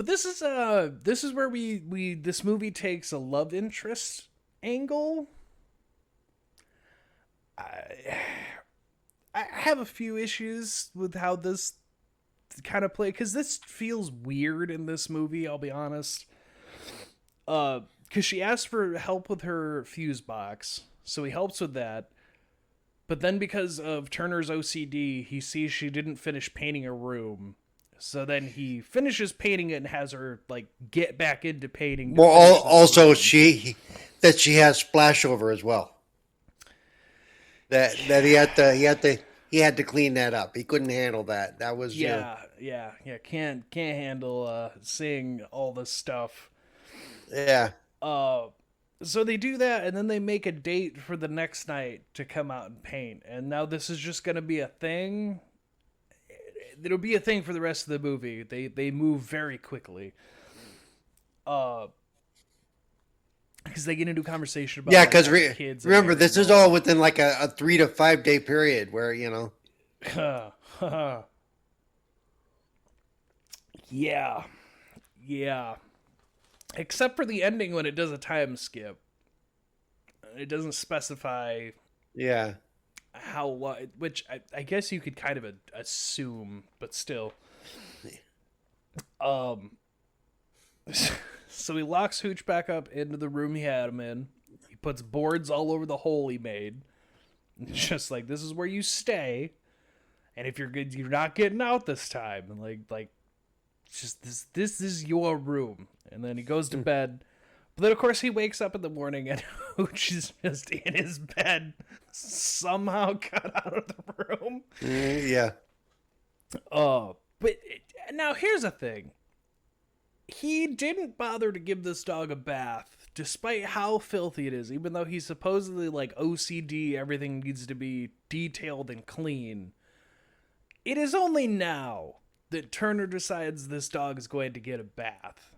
this is where this movie takes a love interest angle. I have a few issues with how this kind of play, because this feels weird in this movie, I'll be honest. Because she asks for help with her fuse box, so he helps with that. But then because of Turner's OCD, he sees she didn't finish painting a room. So then he finishes painting it and has her like get back into painting. Well, also she has splash over as well. that he had to clean that up. He couldn't handle that. That was yeah. Can't handle seeing all this stuff. Yeah. So they do that, and then they make a date for the next night to come out and paint. And now this is just going to be a thing. It'll be a thing for the rest of the movie. They move very quickly. Because they get into a conversation about because kids. Remember, this is all within like a 3 to 5 day period where Yeah. Except for the ending when it does a time skip. It doesn't specify. Yeah. How what? Which I guess you could kind of assume, but still. So he locks Hooch back up into the room he had him in. He puts boards all over the hole he made. Just like, this is where you stay, and if you're good, you're not getting out this time. And like, just this is your room. And then he goes to bed. But then, of course, he wakes up in the morning and Hooch is just in his bed, somehow got out of the room. Yeah. But now here's the thing. He didn't bother to give this dog a bath, despite how filthy it is, even though he's supposedly like OCD, everything needs to be detailed and clean. It is only now that Turner decides this dog is going to get a bath.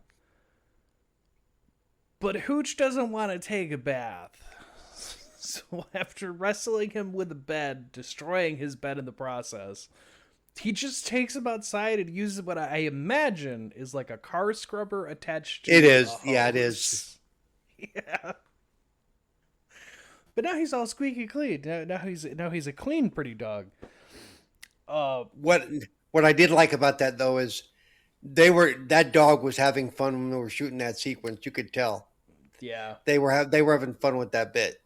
But Hooch doesn't want to take a bath. So after wrestling him with the bed, destroying his bed in the process, he just takes him outside and uses what I imagine is like a car scrubber attached to it. Is. A Yeah, hose. it is. Yeah. But now he's all squeaky clean. Now he's a clean, pretty dog. What I did like about that though is that dog was having fun when they were shooting that sequence. You could tell. Yeah. They were having fun with that bit.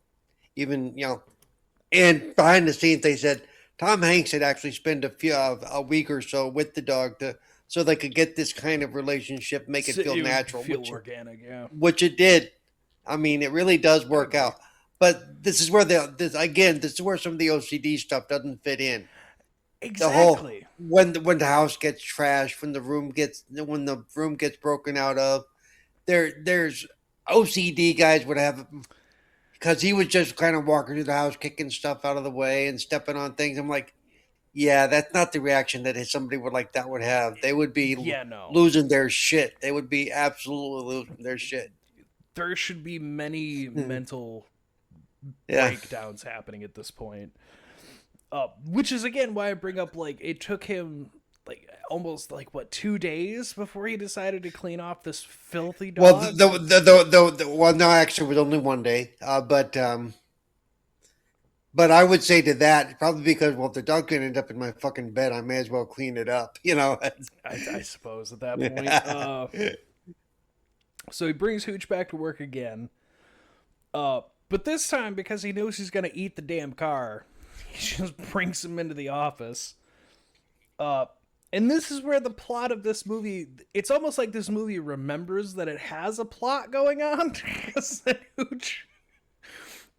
Even, and behind the scenes they said Tom Hanks had actually spent a week or so with the dog so they could get this kind of relationship, make it feel natural, organic, yeah. Which it did. I mean, it really does work out. But this is where this is where some of the OCD stuff doesn't fit in. Exactly. When the house gets trashed, when the room gets broken out of, there's OCD guys would have, because he was just kind of walking through the house, kicking stuff out of the way and stepping on things. I'm like, yeah, that's not the reaction that somebody like that would have. They would be losing their shit. They would be absolutely losing their shit. There should be many mental breakdowns happening at this point. Which is again why I bring up it took him almost 2 days before he decided to clean off this filthy dog. Well, no, actually, it was only 1 day. But I would say to that, probably because if the dog could end up in my fucking bed, I may as well clean it up. I suppose at that point. So he brings Hooch back to work again. But this time, because he knows he's going to eat the damn car, he just brings him into the office. And this is where the plot of this movie, it's almost like this movie remembers that it has a plot going on. Because Hooch,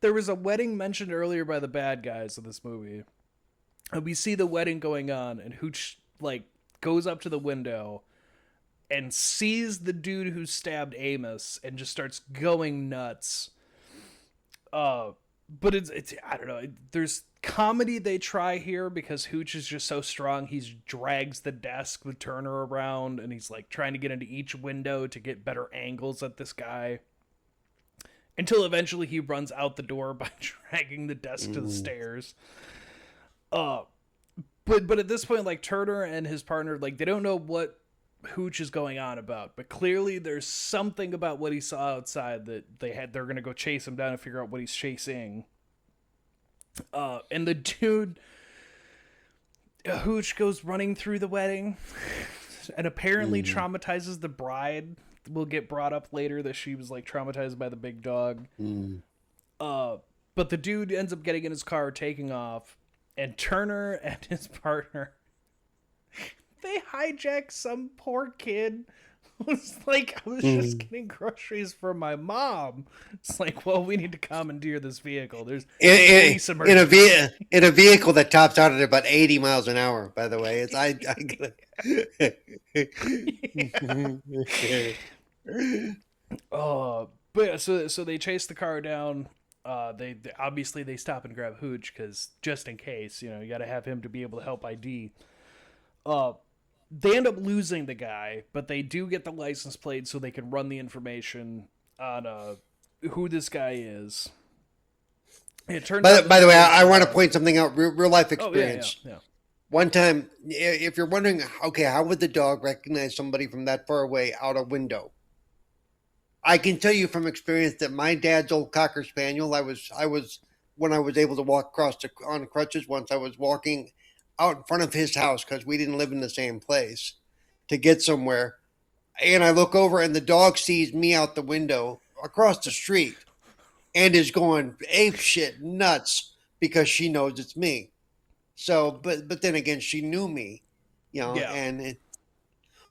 there was a wedding mentioned earlier by the bad guys of this movie. And we see the wedding going on, and Hooch goes up to the window and sees the dude who stabbed Amos and just starts going nuts. But it's I don't know. There's comedy they try here because Hooch is just so strong. He drags the desk with Turner around, and he's trying to get into each window to get better angles at this guy. Until eventually he runs out the door by dragging the desk to the stairs. But at this point, Turner and his partner, they don't know what Hooch is going on about, but clearly there's something about what he saw outside that they're gonna go chase him down and figure out what he's chasing. And the dude Hooch goes running through the wedding and apparently traumatizes the bride. Will get brought up later that she was traumatized by the big dog. But the dude ends up getting in his car, taking off, and Turner and his partner, they hijack some poor kid who's like, I was just getting groceries for my mom. It's like, well, we need to commandeer this vehicle. There's in a vehicle that tops out at about 80 miles an hour. By the way, it's but yeah, so they chase the car down. They obviously they stop and grab Hooch because just in case, you got to have him to be able to help ID. They end up losing the guy, but they do get the license plate so they can run the information on who this guy is. It turns out. By the way, I want to point something out. Real life experience. Yeah. One time, if you're wondering, okay, how would the dog recognize somebody from that far away out a window? I can tell you from experience that my dad's old Cocker Spaniel, I was when I was able to walk on crutches once, I was walking out in front of his house because we didn't live in the same place to get somewhere. And I look over and the dog sees me out the window across the street and is going ape shit nuts because she knows it's me. So, but then again, she knew me,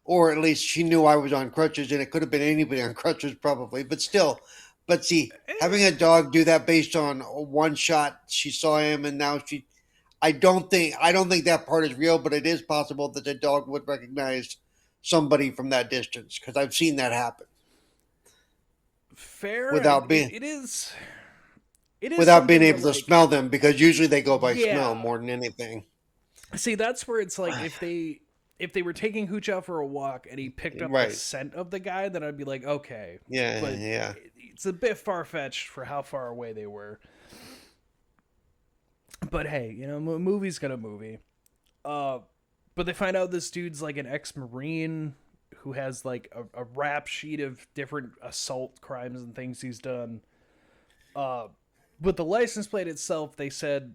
or at least she knew I was on crutches, and it could have been anybody on crutches probably, but still. But see, having a dog do that based on one shot, she saw him and now I don't think that part is real, but it is possible that the dog would recognize somebody from that distance because I've seen that happen. Fair. Without being able to smell them, because usually they go by smell more than anything. See, that's where it's like if they were taking Hooch out for a walk and he picked up the scent of the guy, then I'd be like, okay. Yeah, but it's a bit far-fetched for how far away they were. But hey, movie's gonna movie. But they find out this dude's like an ex-Marine who has like a rap sheet of different assault crimes and things he's done. But the license plate itself, they said,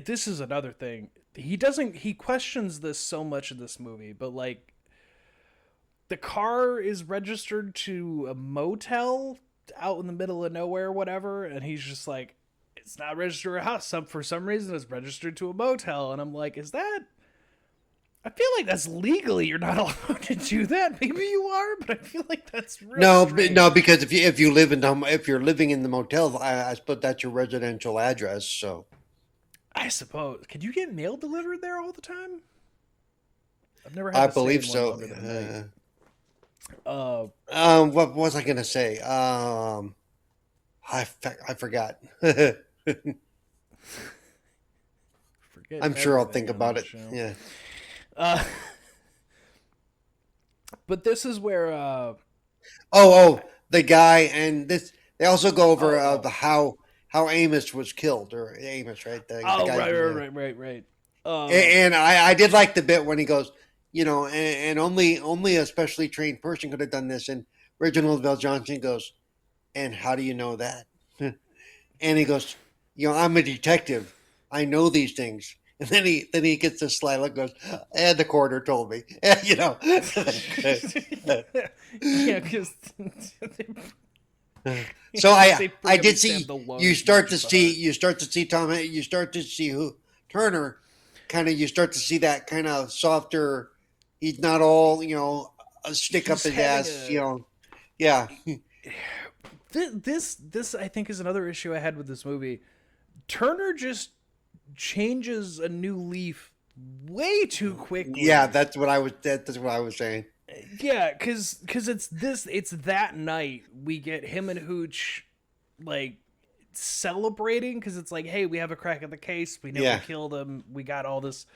this is another thing. He questions this so much in this movie, but like the car is registered to a motel out in the middle of nowhere, whatever. And he's just like, it's not registered to a house. For some reason it's registered to a motel. And I'm like, I feel like that's legally you're not allowed to do that. Maybe you are, but I feel like that's really strange. No, because if you're living in the motel, I suppose that's your residential address. So, I suppose. Could you get mail delivered there all the time? I've never had. I believe so. What was I gonna say? I forgot. I'm sure I'll think about it. Yeah. But this is where the guy and this they also go over how Amos was killed, or Amos, right? The guy right. And I did like the bit when he goes, and only a specially trained person could have done this. And Reginald Vell Johnson goes, and how do you know that? And he goes, I'm a detective. I know these things. And then he gets this sly look, goes, and the coroner told me, Yeah, because so I did see you start to see who Turner kind of, you start to see that kind of softer. He's not all a stick up his ass, yeah. This I think is another issue I had with this movie. Turner just changes a new leaf way too quickly. Yeah, that's what I was saying. Yeah, because it's that night we get him and Hooch like celebrating because it's like, hey, we have a crack at the case, we never killed him, we got all this.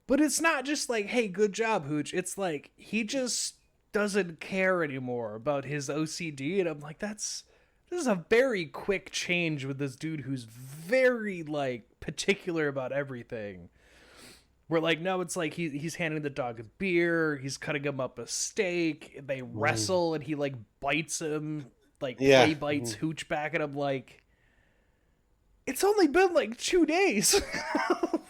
But it's not just like, hey, good job, Hooch. It's like he just doesn't care anymore about his OCD, and I'm like, this is a very quick change with this dude who's very like particular about everything. Where like now it's like he's handing the dog a beer, he's cutting him up a steak, they wrestle, and he like bites him, like play bites Hooch back at him. Like, it's only been like 2 days.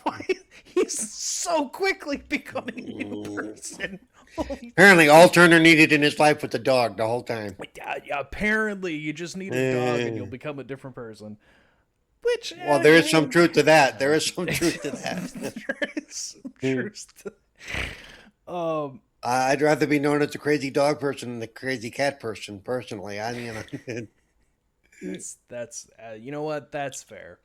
Why he's so quickly becoming a new person? Apparently, all Turner needed in his life was a dog the whole time. Apparently, you just need a dog and you'll become a different person. Which, well, there is some truth to that. There is some truth to that. There is some truth to that. I'd rather be known as the crazy dog person than the crazy cat person. Personally, that's you know what? That's fair.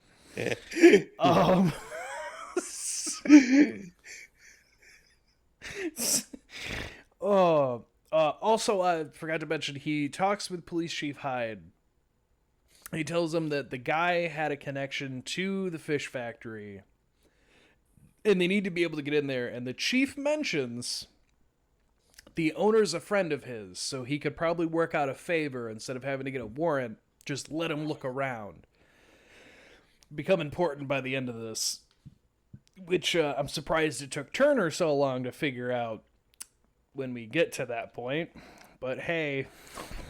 Also, I forgot to mention, he talks with Police Chief Hyde. He tells him that the guy had a connection to the fish factory, and they need to be able to get in there. And the chief mentions the owner's a friend of his, so he could probably work out a favor instead of having to get a warrant. Just let him look around. Become important by the end of this, which I'm surprised it took Turner so long to figure out when we get to that point. But hey,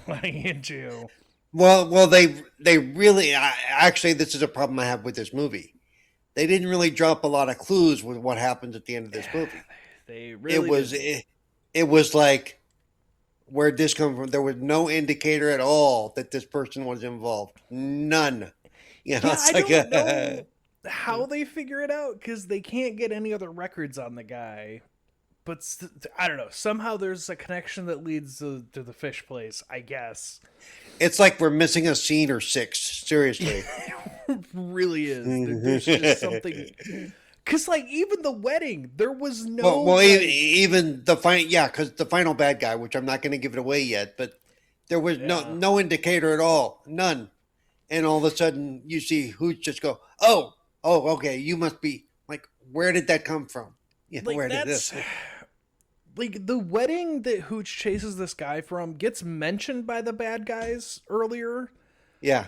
what do you do? Well, they really actually, this is a problem I have with this movie. They didn't really drop a lot of clues with what happens at the end of this movie. They really it was like, where'd this come from? There was no indicator at all that this person was involved. None. You know, I don't know how they figure it out, because they can't get any other records on the guy. But I don't know. Somehow there's a connection that leads to the fish place, I guess. It's like we're missing a scene or 6. Seriously. It really is. There's just something. Because, like, even the wedding, there was no... Well, even the final... Yeah, because the final bad guy, which I'm not going to give it away yet, but there was no indicator at all. None. And all of a sudden, you see Hooch just go, oh, okay, you must be... Like, where did that come from? Yeah, like, where did this... Like, the wedding that Hooch chases this guy from gets mentioned by the bad guys earlier. Yeah.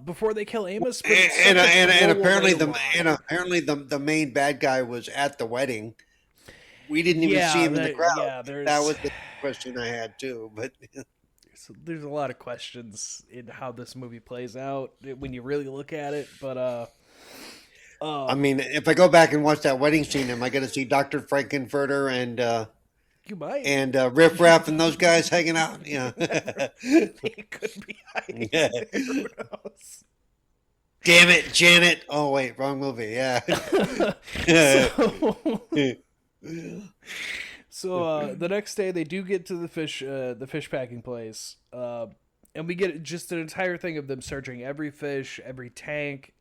Before they kill Amos. And apparently the main bad guy was at the wedding. We didn't even see him in the crowd. Yeah, that was the question I had too. But so there's a lot of questions in how this movie plays out when you really look at it. But I mean, if I go back and watch that wedding scene, am I going to see Dr. Frankenfurter and you might. And Riff Raff and those guys hanging out? Yeah. They could be hiding there. Who knows? Damn it, Janet. Oh, wait, wrong movie. Yeah. So the next day they do get to the fish packing place. And we get just an entire thing of them searching every fish, every tank.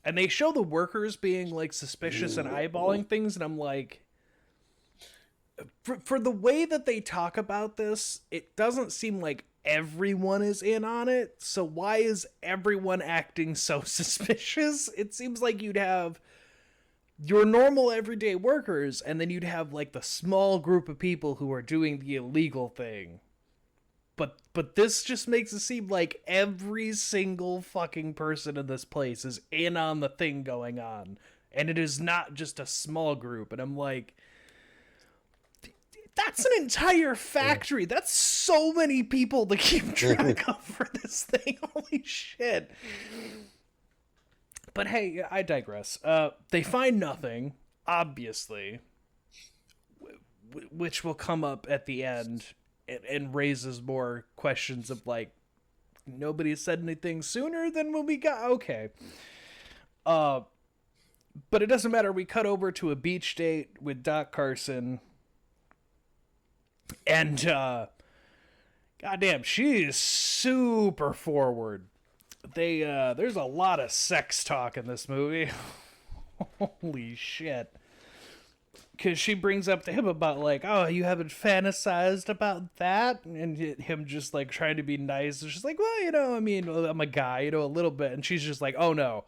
And they show the workers being like suspicious and eyeballing things. And I'm like, for the way that they talk about this, it doesn't seem like everyone is in on it. So why is everyone acting so suspicious? It seems like you'd have your normal everyday workers, and then you'd have like the small group of people who are doing the illegal thing. But this just makes it seem like every single fucking person in this place is in on the thing going on. And it is not just a small group. And I'm like, that's an entire factory. That's so many people to keep track of for this thing. Holy shit. But hey, I digress. They find nothing, obviously, which will come up at the end and raises more questions of like, nobody said anything sooner than when we got... Okay. But it doesn't matter. We cut over to a beach date with Doc Carson. And, goddamn, she is super forward. There's a lot of sex talk in this movie. Holy shit. Because she brings up to him about, like, oh, you haven't fantasized about that? And him just, like, trying to be nice. And she's like, well, you know, I mean, I'm a guy, you know, a little bit. And she's just like, oh, no.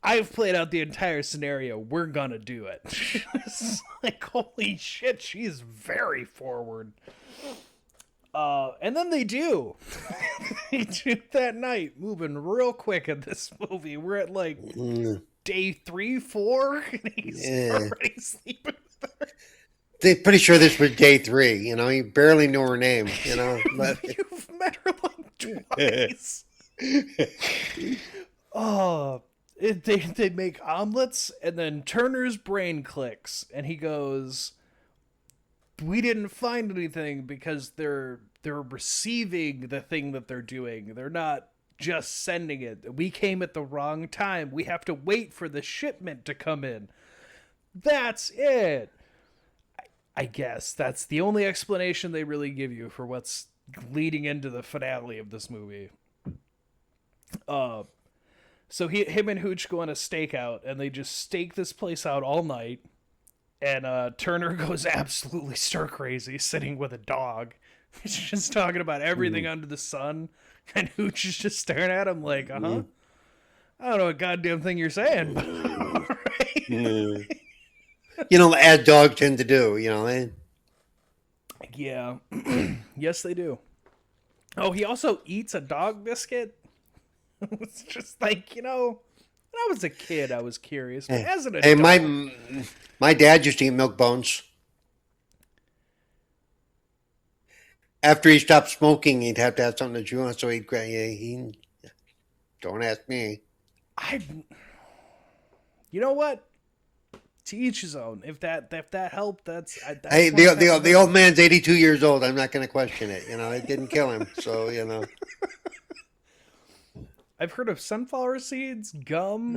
I've played out the entire scenario. We're gonna do it. It's like, holy shit, she's very forward. And then they do. They do that night, moving real quick in this movie. We're at, like, day 3, 4, and he's already sleeping with her. They're pretty sure this was day 3, you know? He barely knew her name, you know? But... You've met her, like, twice. Oh... They make omelets, and then Turner's brain clicks, and he goes, we didn't find anything because they're receiving the thing that they're doing. They're not just sending it. We came at the wrong time. We have to wait for the shipment to come in. That's it. I guess that's the only explanation they really give you for what's leading into the finale of this movie. So him and Hooch go on a stakeout, and they just stake this place out all night. And Turner goes absolutely stir crazy, sitting with a dog. He's just talking about everything under the sun, and Hooch is just staring at him like, I don't know what goddamn thing you're saying, but all right. You know, as dogs tend to do, you know. Yeah. Yes, they do. Oh, he also eats a dog biscuit. It's just like, you know, when I was a kid, I was curious. But as an adult, my dad used to eat milk bones. After he stopped smoking, he'd have to have something to chew on, so he'd don't ask me. You know what? To each his own. If that helped, that's hey, the old man's 82 years old. I'm not going to question it. You know, it didn't kill him, so you know. I've heard of sunflower seeds, gum.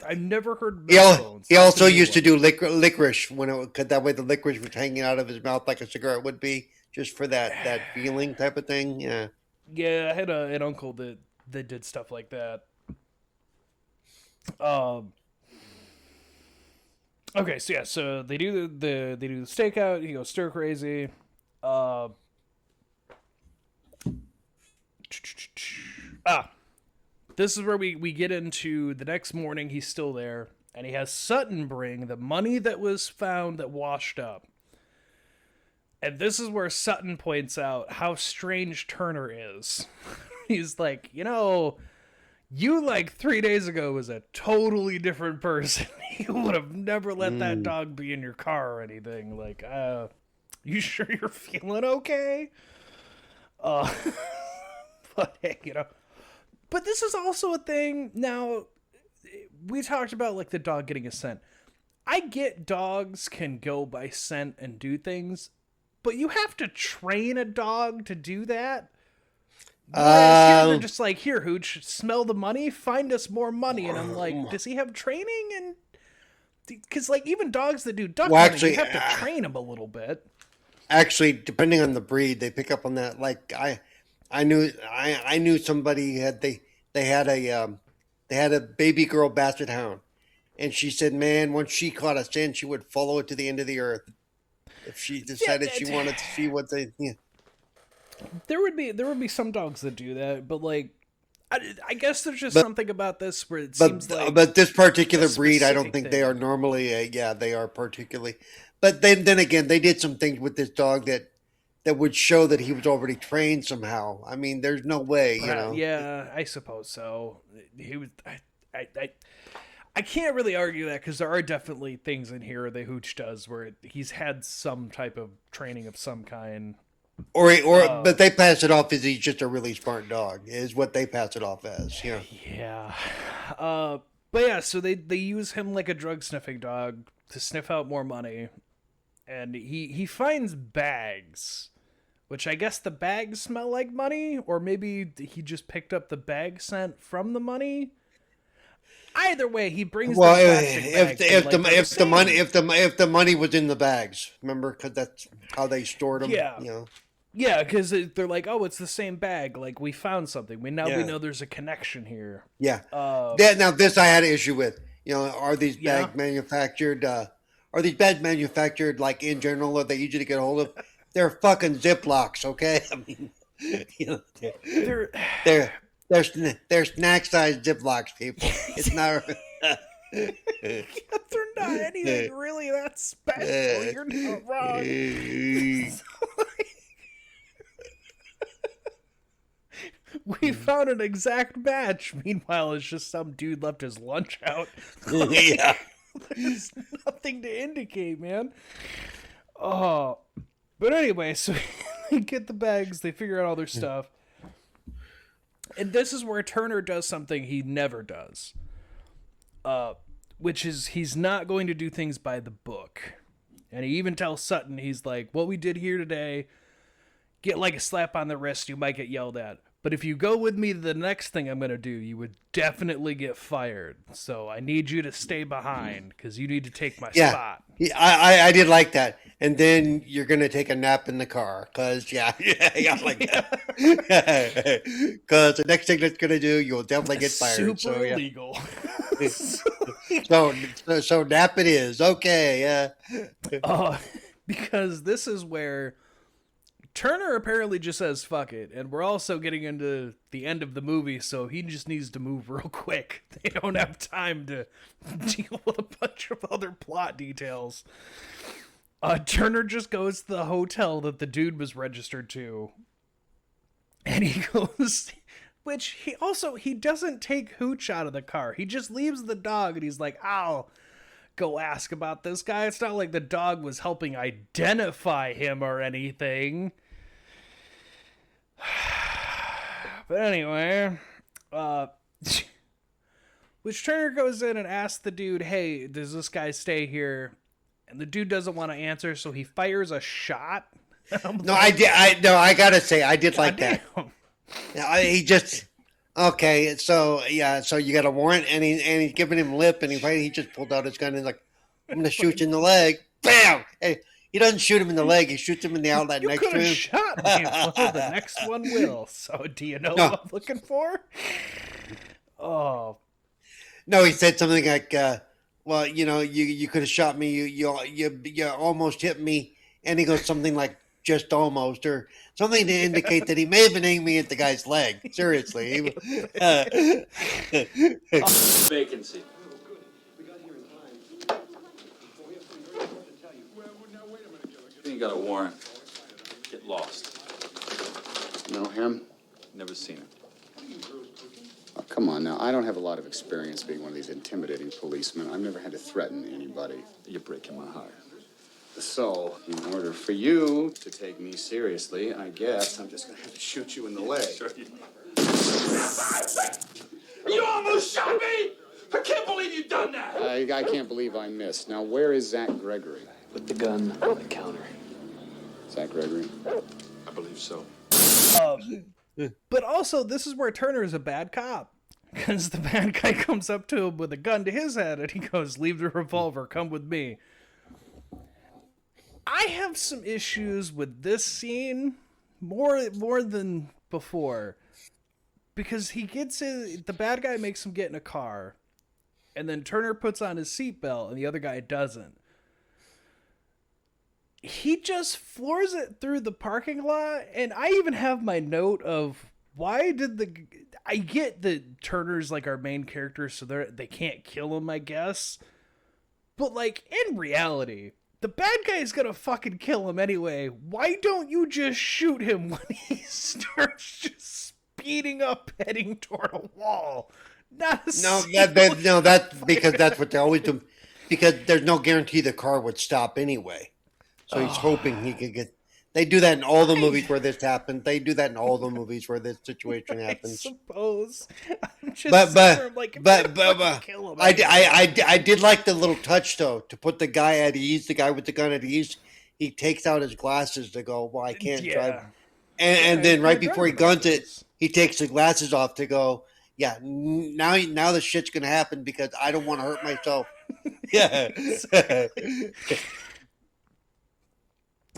I've never heard. He also used to do licorice cause that way the licorice was hanging out of his mouth like a cigarette would be, just for that feeling type of thing. Yeah. Yeah, I had an uncle that did stuff like that. Okay, so yeah, so they do the stakeout. He goes stir crazy. This is where we get into the next morning. He's still there, and he has Sutton bring the money that was found that washed up. And this is where Sutton points out how strange Turner is. He's like, you know, you like 3 days ago was a totally different person. You would have never let that dog be in your car or anything. Like, you sure you're feeling okay? But hey, you know. But this is also a thing. Now, we talked about like the dog getting a scent. I get dogs can go by scent and do things, but you have to train a dog to do that. Here they're just like, here, Hooch, smell the money, find us more money. And I'm like, does he have training? And because like even dogs that do duck hunting, you have to train them a little bit. Actually, depending on the breed, they pick up on that. Like I knew somebody they had a baby girl basset hound, and she said, man, once she caught a scent, she would follow it to the end of the earth. If she decided she wanted to see what they, there would be some dogs that do that, but like, I guess there's just something about this where it seems like. But this particular breed, I don't think they are normally. They are particularly. But then again, they did some things with this dog that would show that he was already trained somehow. I mean, there's no way, you know. Yeah, I suppose so. He was. I can't really argue that because there are definitely things in here that Hooch does where he's had some type of training of some kind. But they pass it off as he's just a really smart dog, is what they pass it off as. You know? Yeah. But yeah, so they use him like a drug sniffing dog to sniff out more money. And he finds bags, which I guess the bags smell like money, or maybe he just picked up the bag scent from the money. Either way, he brings the plastic bags. If the money was in the bags, remember, because that's how they stored them. Yeah, you know? Yeah, because they're like, oh, it's the same bag. Like we found something. We know there's a connection here. Yeah. Now this I had an issue with. You know, are these bags manufactured? Are these bags manufactured like in general? Are they easy to get a hold of? They're fucking Ziplocs, okay? I mean, you know, they're snack sized Ziplocs, people. It's not. They're not anything really that special. You're not wrong. We found an exact match. Meanwhile, it's just some dude left his lunch out. Yeah. There's nothing to indicate, man. Oh. But anyway, so they get the bags, they figure out all their stuff. And this is where Turner does something he never does. Which is he's not going to do things by the book. And he even tells Sutton, he's like, what we did here today, get like a slap on the wrist, you might get yelled at. But if you go with me to the next thing I'm going to do, you would definitely get fired. So I need you to stay behind because you need to take my spot. Yeah, I did like that. And then you're going to take a nap in the car because, yeah, like that. Because the next thing that's going to do, you'll definitely get fired. Super illegal. So nap it is. Okay, yeah. Because this is where Turner apparently just says fuck it, and we're also getting into the end of the movie, so he just needs to move real quick. They don't have time to deal with a bunch of other plot details. Turner just goes to the hotel that the dude was registered to, and he goes, which he doesn't take Hooch out of the car. He just leaves the dog, and he's like, I'll go ask about this guy. It's not like the dog was helping identify him or anything. But anyway, which Turner goes in and asks the dude, hey, does this guy stay here? And the dude doesn't want to answer, so he fires a shot. I gotta say, I did like that. He just, okay, so you got a warrant, and he's giving him lip, and he just pulled out his gun and like, I'm gonna shoot you in the leg. Bam! Hey, he doesn't shoot him in the leg; he shoots him in the outlet next to him. You shot me. Well, the next one will. So, do you know what I'm looking for? Oh, no, he said something like, "Well, you could have shot me. You almost hit me," and he goes something like, "Just almost," or something to indicate that he may have been aiming at the guy's leg. Seriously. Vacancy. You got a warrant. Get lost. Know him? Never seen him. Oh, come on now. I don't have a lot of experience being one of these intimidating policemen. I've never had to threaten anybody. You're breaking my heart. So, in order for you to take me seriously, I guess I'm just going to have to shoot you in the leg. Sure you You almost shot me! I can't believe you've done that! I can't believe I missed. Now, where is Zach Gregory? Put the gun on the counter. Zach Gregory? I believe so. But also, this is where Turner is a bad cop. Because the bad guy comes up to him with a gun to his head, and he goes, leave the revolver, come with me. I have some issues with this scene more than before. Because the bad guy makes him get in a car, and then Turner puts on his seatbelt, and the other guy doesn't. He just floors it through the parking lot, and I even have my note of why did I get that Turner's like our main character, so they can't kill him, I guess. But like in reality, the bad guy's gonna fucking kill him anyway. Why don't you just shoot him when he starts just speeding up, heading toward a wall? That's because that's what they always do. Because there's no guarantee the car would stop anyway. So he's hoping he could get. They do that in all the movies where this happens. They do that in all the movies where this situation happens. I suppose. I'm just kill him. I did like the little touch though, to put the guy at ease. The guy with the gun at ease. He takes out his glasses to go, well, I can't drive. And then right before he guns it, he takes the glasses off to go, yeah, now the shit's gonna happen because I don't want to hurt myself. Yeah.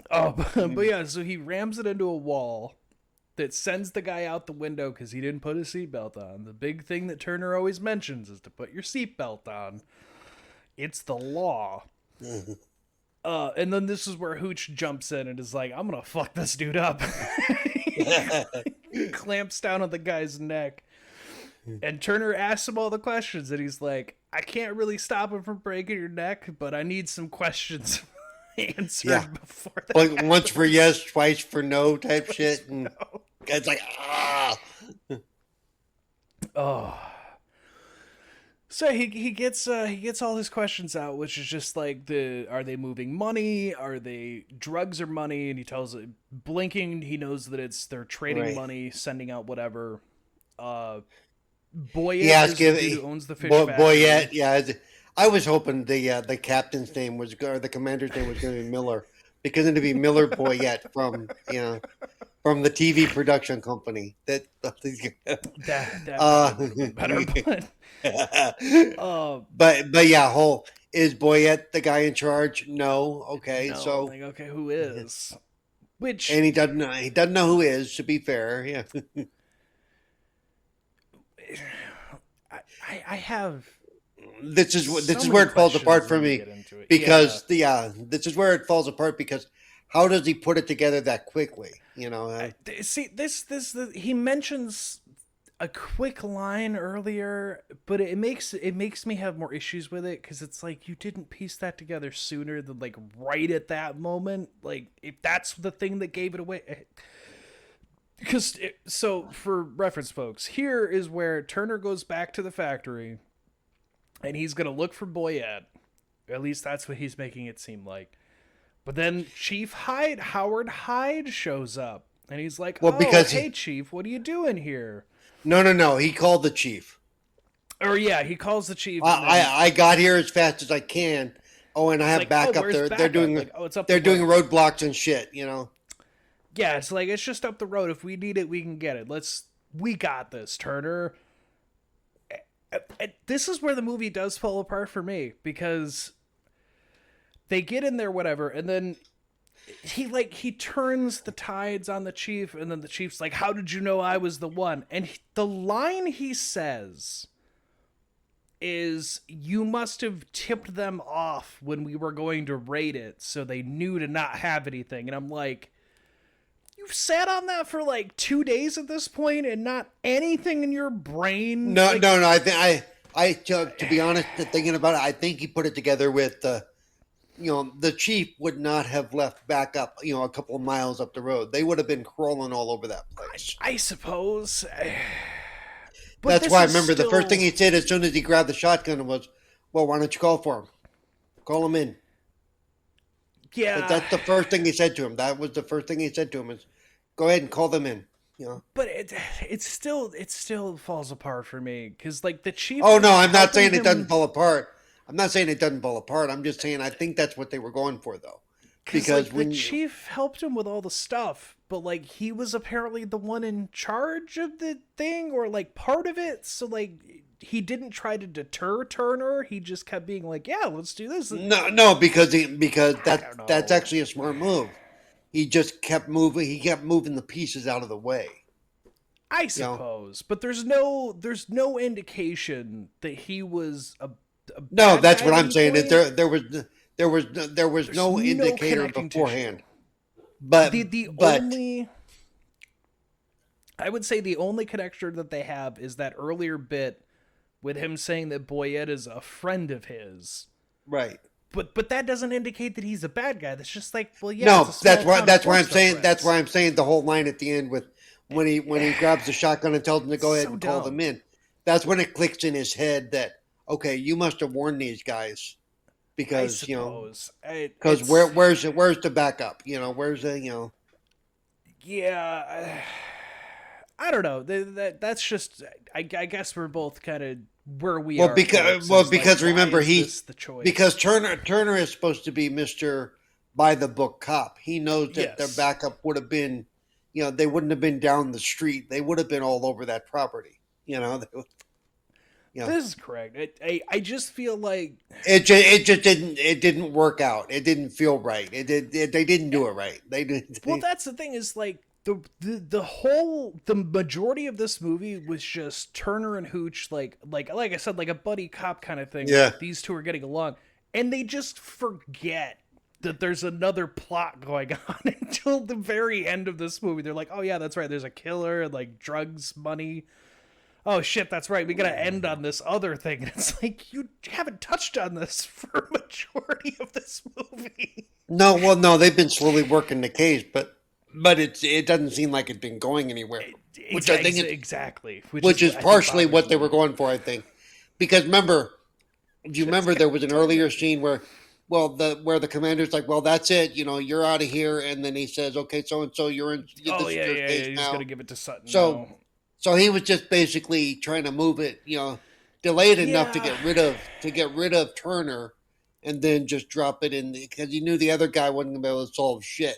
But yeah, so he rams it into a wall that sends the guy out the window because he didn't put his seatbelt on. The big thing that Turner always mentions is to put your seatbelt on. It's the law. And then this is where Hooch jumps in and is like, I'm gonna fuck this dude up. He clamps down on the guy's neck. And Turner asks him all the questions, and he's like, I can't really stop him from breaking your neck, but I need some questions answered before that. Like once for yes, twice for no type shit. And it's like, oh. So he gets all his questions out, which is just like are they moving money? Are they drugs or money? And he tells it blinking. He knows that they're trading money, sending out whatever. Boyette is the dude who owns the fish factory. Boyette, yeah. I was hoping the captain's name or the commander's name was going to be Miller, because it'd be Miller Boyette from from the TV production company. That better. But yeah, is Boyette the guy in charge? No. Okay, no, so like, okay, who is? Which and he doesn't know who is. To be fair, yeah. I have. This is where it falls apart for me because this is where it falls apart because how does he put it together that quickly? You know, see he mentions a quick line earlier, but it makes me have more issues with it because it's like you didn't piece that together sooner than like right at that moment. Like if that's the thing that gave it away. Because so for reference, folks, here is where Turner goes back to the factory, and he's gonna look for Boyette. At least that's what he's making it seem like. But then Chief Howard Hyde shows up, and he's like, hey, Chief, what are you doing here? No. He called the chief. Or yeah, he calls the chief. I got here as fast as I can. Oh, and I have backup. They're doing doing roadblocks and shit. You know. Yeah, it's like it's just up the road. If we need it, we can get it. We got this, Turner. This is where the movie does fall apart for me because they get in there, whatever, and then he turns the tides on the chief, and then the chief's like, "How did you know I was the one?" And the line he says is, "You must have tipped them off when we were going to raid it, so they knew to not have anything." And I'm like, you've sat on that for like 2 days at this point, and not anything in your brain. No. I to be honest, thinking about it, I think he put it together with the chief would not have left back up, a couple of miles up the road. They would have been crawling all over that place. I suppose. But that's why I remember the first thing he said as soon as he grabbed the shotgun was, "Well, why don't you call for him? Call him in." Yeah. But that's the first thing he said to him. That was the first thing he said to him is, "Go ahead and call them in." But it still falls apart for me because like the chief. Oh no, I'm not saying it doesn't fall apart. I'm not saying it doesn't fall apart. I'm just saying I think that's what they were going for though. Because like, the chief helped him with all the stuff, but like he was apparently the one in charge of the thing or like part of it. So like he didn't try to deter Turner. He just kept being like, "Yeah, let's do this." No, because that's actually a smart move. He just kept moving. He kept moving the pieces out of the way. I suppose, but there's no indication that he was a no. That's what I'm saying. That there was no indicator beforehand. But only, I would say the only connection that they have is that earlier bit with him saying that Boyette is a friend of his. Right. But that doesn't indicate that he's a bad guy. That's just like, well, yeah. No, that's why I'm saying that's why I'm saying the whole line at the end with when he grabs the shotgun and tells them to go ahead and call them in. That's when it clicks in his head that okay, you must have warned these guys because because where's the backup? Where's the Yeah, I don't know. That's just I guess we're both kind of where we are. Because remember because Turner is supposed to be Mr. by the book cop. He knows that their backup would have been, they wouldn't have been down the street. They would have been all over that property. This is correct. I just feel like it didn't work out. It didn't feel right. They didn't do it right. Well, that's the thing is like the majority of this movie was just Turner and Hooch like I said, like a buddy cop kind of thing. Yeah. Like these two are getting along, and they just forget that there's another plot going on until the very end of this movie. They're like, oh yeah, that's right. There's a killer and like drugs, money. Oh shit, that's right. We gotta end on this other thing. And it's like, you haven't touched on this for a majority of this movie. No, they've been slowly working the case, but it doesn't seem like it's been going anywhere. Which I think exactly. Which is partially what they were going for, I think. Because remember there was an earlier scene where the commander's like, well, that's it, you're out of here, and then he says, okay, so and so you're in. He's gonna give it to Sutton. So he was just basically trying to move it, delay it enough to get rid of Turner, and then just drop it in because he knew the other guy wasn't gonna be able to solve shit.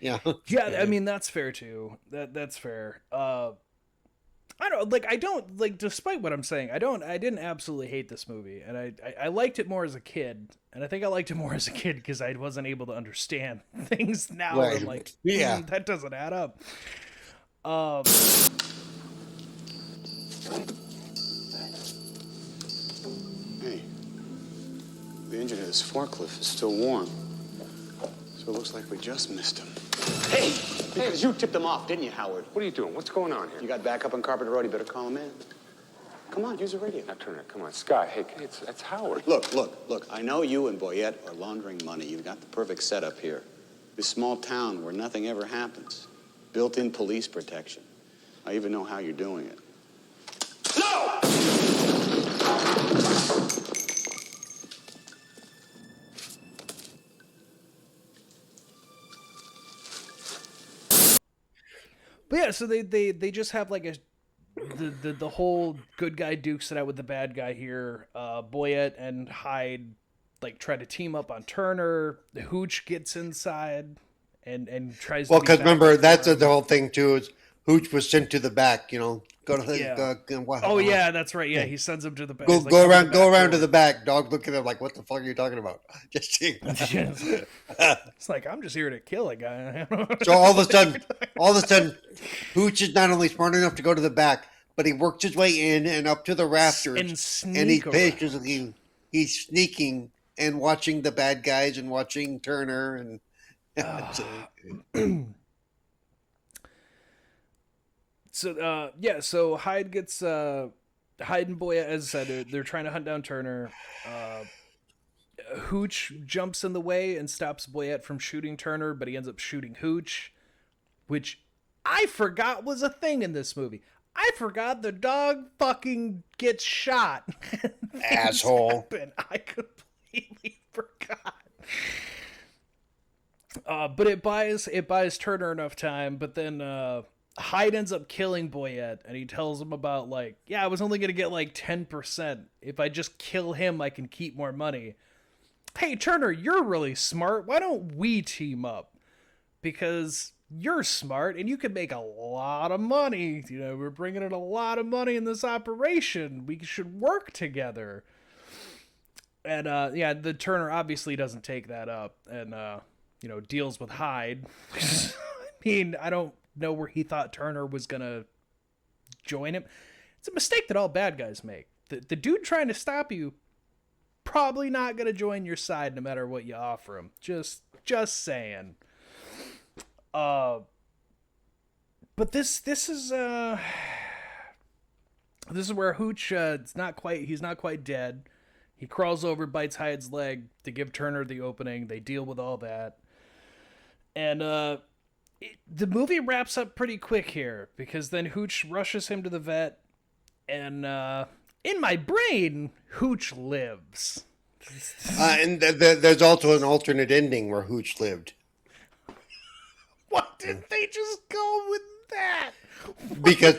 Yeah. Yeah, I mean, that's fair too. That's fair. I don't like, despite what I'm saying, I didn't absolutely hate this movie, and I liked it more as a kid, and I think I liked it more as a kid because I wasn't able to understand things now. Right. I'm like, Yeah, that doesn't add up. Hey, the engine of this forklift is still warm, so it looks like we just missed him. Hey, because you tipped them off, didn't you, Howard? What are you doing? What's going on here? You got backup on Carpenter Road, you better call him in. Come on, use the radio. Now, Turner, come on. Sky, hey, it's Howard. Look. I know you and Boyette are laundering money. You've got the perfect setup here. This small town where nothing ever happens. Built-in police protection. I even know how you're doing it. No! But yeah, so they just have like the whole good guy dukes it out with the bad guy here. Boyette and Hyde like try to team up on Turner. The Hooch gets inside and tries. well, to because remember that's the whole thing too. Is Hooch was sent to the back. Go to the. Yeah. Oh yeah, that's right. Yeah, he sends him to the back. Go, He's like, go "Come around, to the go back around door." to the back. Dog looking at him like, what the fuck are you talking about? Just kidding. It's like, I'm just here to kill a guy. So all of a sudden, Hooch is not only smart enough to go to the back, but he works his way in and up to the rafters, and he's patiently he's sneaking and watching the bad guys and watching Turner and. So Hyde gets Hyde and Boyette, as I said, they're trying to hunt down Turner. Hooch jumps in the way and stops Boyette from shooting Turner, but he ends up shooting Hooch, which I forgot was a thing in this movie. I forgot the dog fucking gets shot. Asshole. I completely forgot. But it buys Turner enough time, but then Hyde ends up killing Boyette, and he tells him about, like, yeah, I was only going to get, like, 10%. If I just kill him, I can keep more money. Hey, Turner, you're really smart. Why don't we team up? Because you're smart, and you could make a lot of money. We're bringing in a lot of money in this operation. We should work together. And, the Turner obviously doesn't take that up, and, deals with Hyde. I mean, I don't know where he thought Turner was gonna join him. It's a mistake that all bad guys make. The dude trying to stop you probably not gonna join your side no matter what you offer him. Just saying. But this is where Hooch he's not quite dead. He crawls over, bites Hyde's leg to give Turner the opening. They deal with all that. And the movie wraps up pretty quick here, because then Hooch rushes him to the vet, and in my brain, Hooch lives. And there's also an alternate ending where Hooch lived. Why didn't they just go with that? Because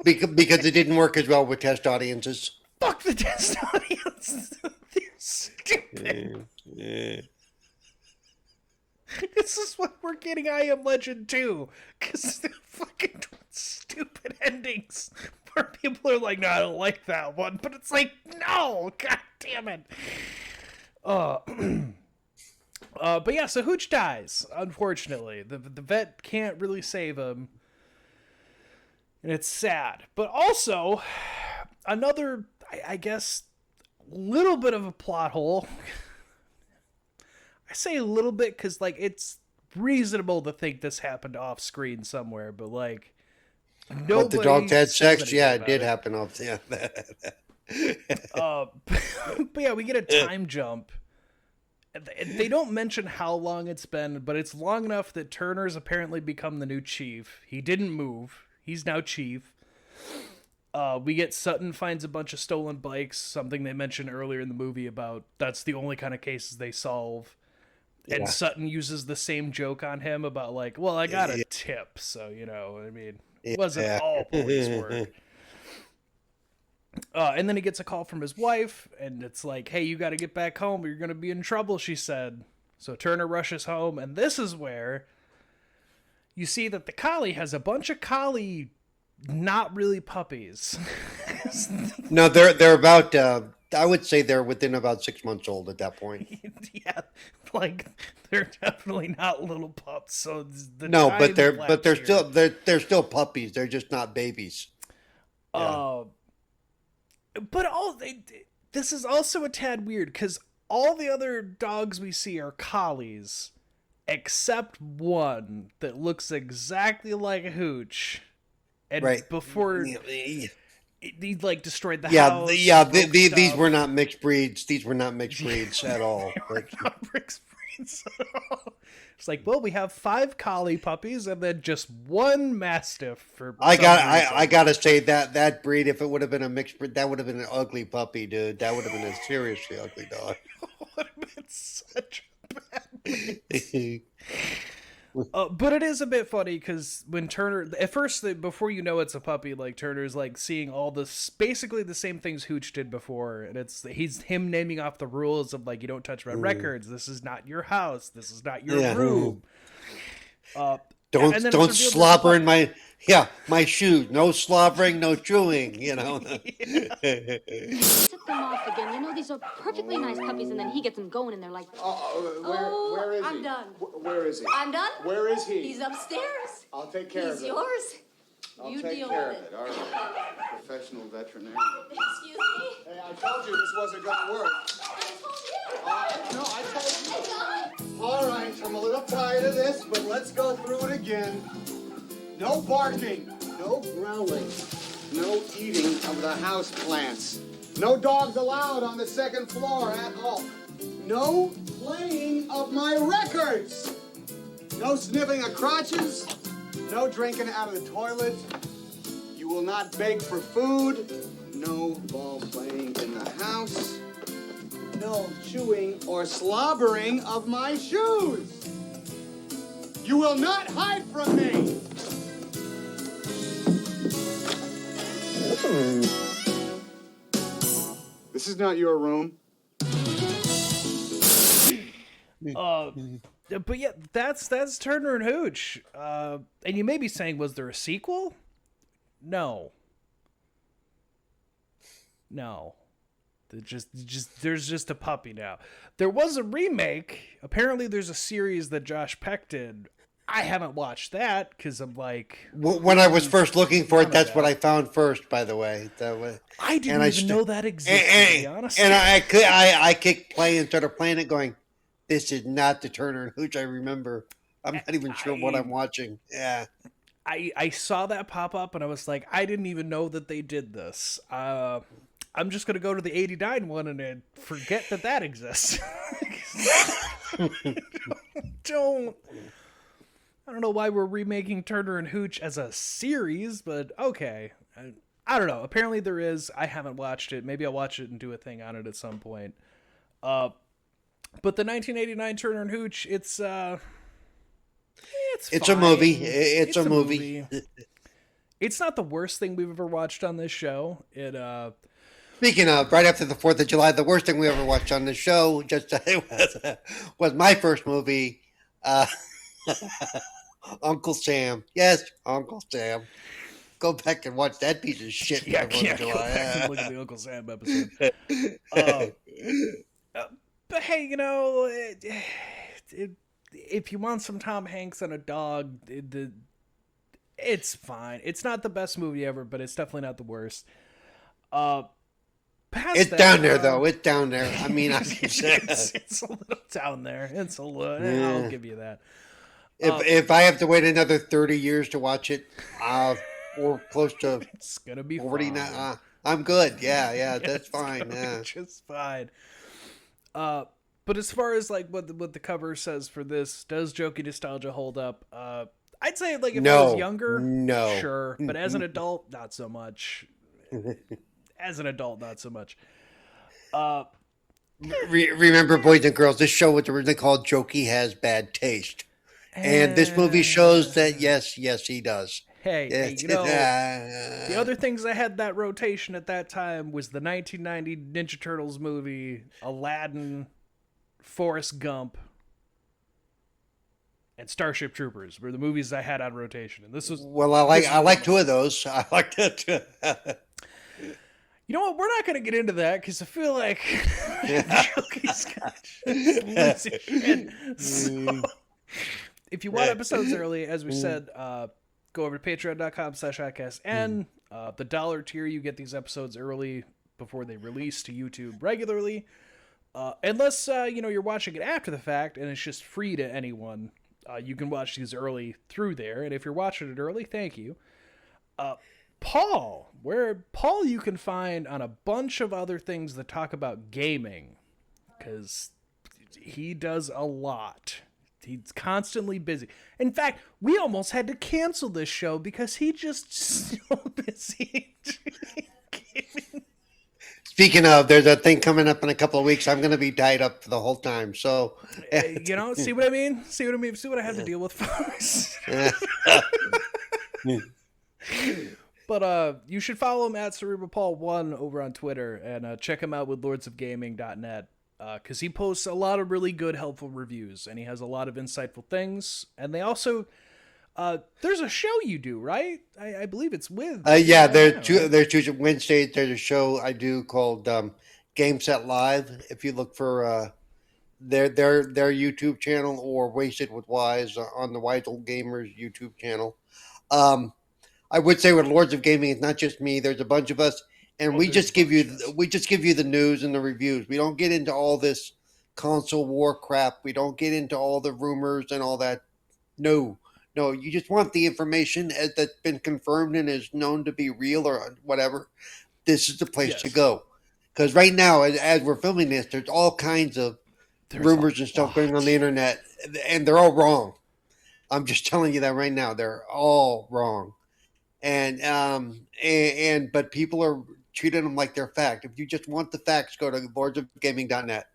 because it didn't work as well with test audiences. Fuck the test audience. They're stupid. This is what we're getting I Am Legend 2. Because they're fucking stupid endings where people are like, no, I don't like that one. But it's like, no, god damn it. But yeah, so Hooch dies, unfortunately. The vet can't really save him. And it's sad. But also, another, I guess, little bit of a plot hole. I say a little bit because, like, it's reasonable to think this happened off screen somewhere, but, like, But the dogs had sex? Yeah, it did happen off. Yeah. But yeah, we get a time jump. They don't mention how long it's been, but it's long enough that Turner's apparently become the new chief. He didn't move. He's now chief. We get Sutton finds a bunch of stolen bikes, something they mentioned earlier in the movie about that's the only kind of cases they solve. And Sutton uses the same joke on him about, like, well, I got a tip, so, I mean, it wasn't all police work. And then he gets a call from his wife, and it's like, hey, you got to get back home or you're going to be in trouble, she said. So Turner rushes home, and this is where you see that the collie has a bunch of collie, not really puppies. No, they're about. I would say they're within about 6 months old at that point. Yeah, like they're definitely not little pups. So no, but they're still puppies. They're just not babies. But this is also a tad weird because all the other dogs we see are collies, except one that looks exactly like a Hooch. And before he like destroyed the house. These were not mixed breeds. These were not mixed breeds at all. Not mixed breeds at all. It's like, well, we have 5 collie puppies and then just 1 mastiff for. I gotta say that breed, if it would have been a mixed breed, that would have been an ugly puppy, dude. That would have been a seriously ugly dog. Would have been such a bad breed. But it is a bit funny because when Turner, at first, before you know it's a puppy, like Turner's like seeing all this, basically the same things Hooch did before, and he's him naming off the rules of like, you don't touch my records, this is not your house, this is not your room. Don't slobber in my shoes. No slobbering, no chewing. You know. Set them off again. You know these are perfectly nice puppies, and then he gets them going, and they're like, where is he? I'm done. Where is he? I'm done. Where is he? He's upstairs. I'll take care of it. He's yours. I'll You take deal care with of it. it. All right. Professional veterinarian. Excuse me. Hey, I told you this wasn't going to work. I told you. No, I told you. I got it. All right, I'm a little tired of this, but let's go through it again. No barking, no growling, no eating of the house plants. No dogs allowed on the second floor at all. No playing of my records. No sniffing of crotches. No drinking out of the toilet. You will not beg for food. No ball playing in the house. No chewing or slobbering of my shoes. You will not hide from me. This is not your room. But yeah, that's Turner and Hooch. And you may be saying, was there a sequel? No. There's just a puppy now. There was a remake. Apparently there's a series that Josh Peck did. I haven't watched that because I'm like... When I was first looking for it, that's what I found first, by the way. I didn't even know that existed, to be honest. And I kicked play and started playing it going, this is not the Turner and Hooch I remember. I'm not even sure what I'm watching. Yeah. I saw that pop up and I was like, I didn't even know that they did this. I'm just going to go to the 89 one and forget that exists. I don't know why we're remaking Turner and Hooch as a series, but okay. I don't know. Apparently there is. I haven't watched it. Maybe I'll watch it and do a thing on it at some point. But the 1989 Turner and Hooch, it's fine. a movie. It's a movie. It's not the worst thing we've ever watched on this show. Speaking of, right after the 4th of July, the worst thing we ever watched on this show was my first movie, Uncle Sam. Yes, Uncle Sam. Go back and watch that piece of shit. Yeah, go back and look at the Uncle Sam episode. But hey, you know, if you want some Tom Hanks and a dog, it's fine. It's not the best movie ever, but it's definitely not the worst. It's down there, though. It's down there. I mean, it's a little down there. It's a little. Yeah. I'll give you that. If I have to wait another 30 years to watch it, or close to, it's gonna be 40 now. I'm good. Yeah, that's fine. Yeah, just fine. But as far as like what the cover says for this, does Jokey nostalgia hold up? I'd say like if I was younger, sure, but as an adult, not so much. As an adult, not so much. Remember, boys and girls, this show was originally called Jokey Has Bad Taste. And this movie shows that, yes, he does. Hey, you know, the other things I had that rotation at that time was the 1990 Ninja Turtles movie, Aladdin, Forrest Gump. and Starship Troopers were the movies I had on rotation, and this was I like two of those. I like that too. You know what? We're not going to get into that because I feel like Jokey's got shit. So, if you want episodes early, as we said, go over to patreon.com/Oddcast, and the $1 tier, you get these episodes early before they release to YouTube regularly. Unless you're watching it after the fact and it's just free to anyone, you can watch these early through there. And if you're watching it early, thank you. Paul you can find on a bunch of other things that talk about gaming, because he does a lot. He's constantly busy. In fact, we almost had to cancel this show because he just so busy gaming. Speaking of, there's a thing coming up in a couple of weeks. I'm going to be tied up for the whole time. So, see what I mean? See what I have to deal with, folks. But you should follow him at CerebralPaul1 over on Twitter, and check him out with lordsofgaming.net, because he posts a lot of really good, helpful reviews, and he has a lot of insightful things. And they also, there's a show you do, right? I believe it's with. There's two Wednesdays. There's a show I do called Game Set Live. If you look for their YouTube channel or Wasted with Wise on the Wise Old Gamers YouTube channel. I would say with Lords of Gaming, it's not just me. There's a bunch of us, and we just give you the news and the reviews. We don't get into all this console war crap. We don't get into all the rumors and all that. No, you just want the information that's been confirmed and is known to be real or whatever. This is the place to go. Because right now, as we're filming this, there's all kinds of rumors and stuff going on the internet, and they're all wrong. I'm just telling you that right now. They're all wrong. But people are treating them like they're fact. If you just want the facts, go to lordsofgaming.net.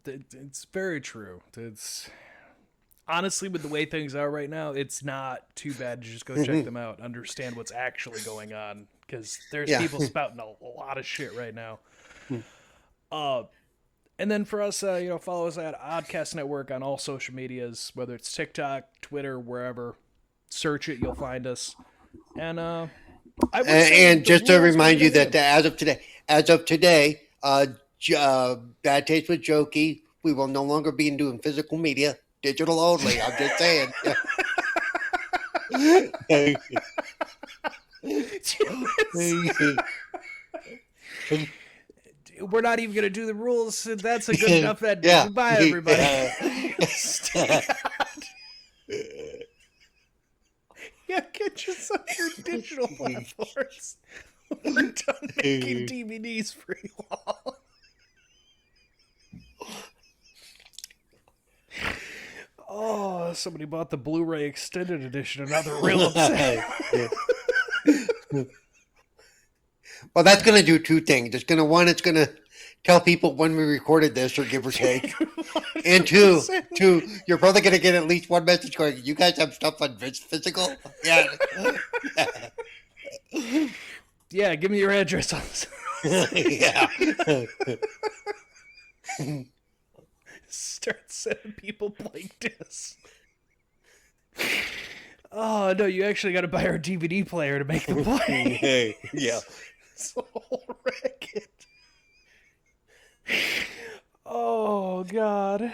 It's very true. It's honestly, with the way things are right now, it's not too bad to just go check them out, understand what's actually going on, because there's people spouting a lot of shit right now. And then for us, follow us at Oddcast Network on all social medias, whether it's TikTok, Twitter, wherever. Search it, you'll find us. And just to remind you that as of today, Bad Taste with Jokey, we will no longer be doing physical media, digital only. I'm just saying. We're not even going to do the rules. That's a good enough that goodbye, everybody. Yeah, get yourself your digital platforms. We're done making DVDs for you all. Oh, somebody bought the Blu-ray extended edition. Another real upset. Well, that's going to do two things. It's going to tell people when we recorded this, or give or take. And two, you're probably going to get at least one message going, you guys have stuff on physical? Yeah. Yeah, give me your address on this. Yeah. Start sending people blank discs. Oh, no, you actually got to buy our DVD player to make them play. Yeah. It's a whole racket. Oh, God.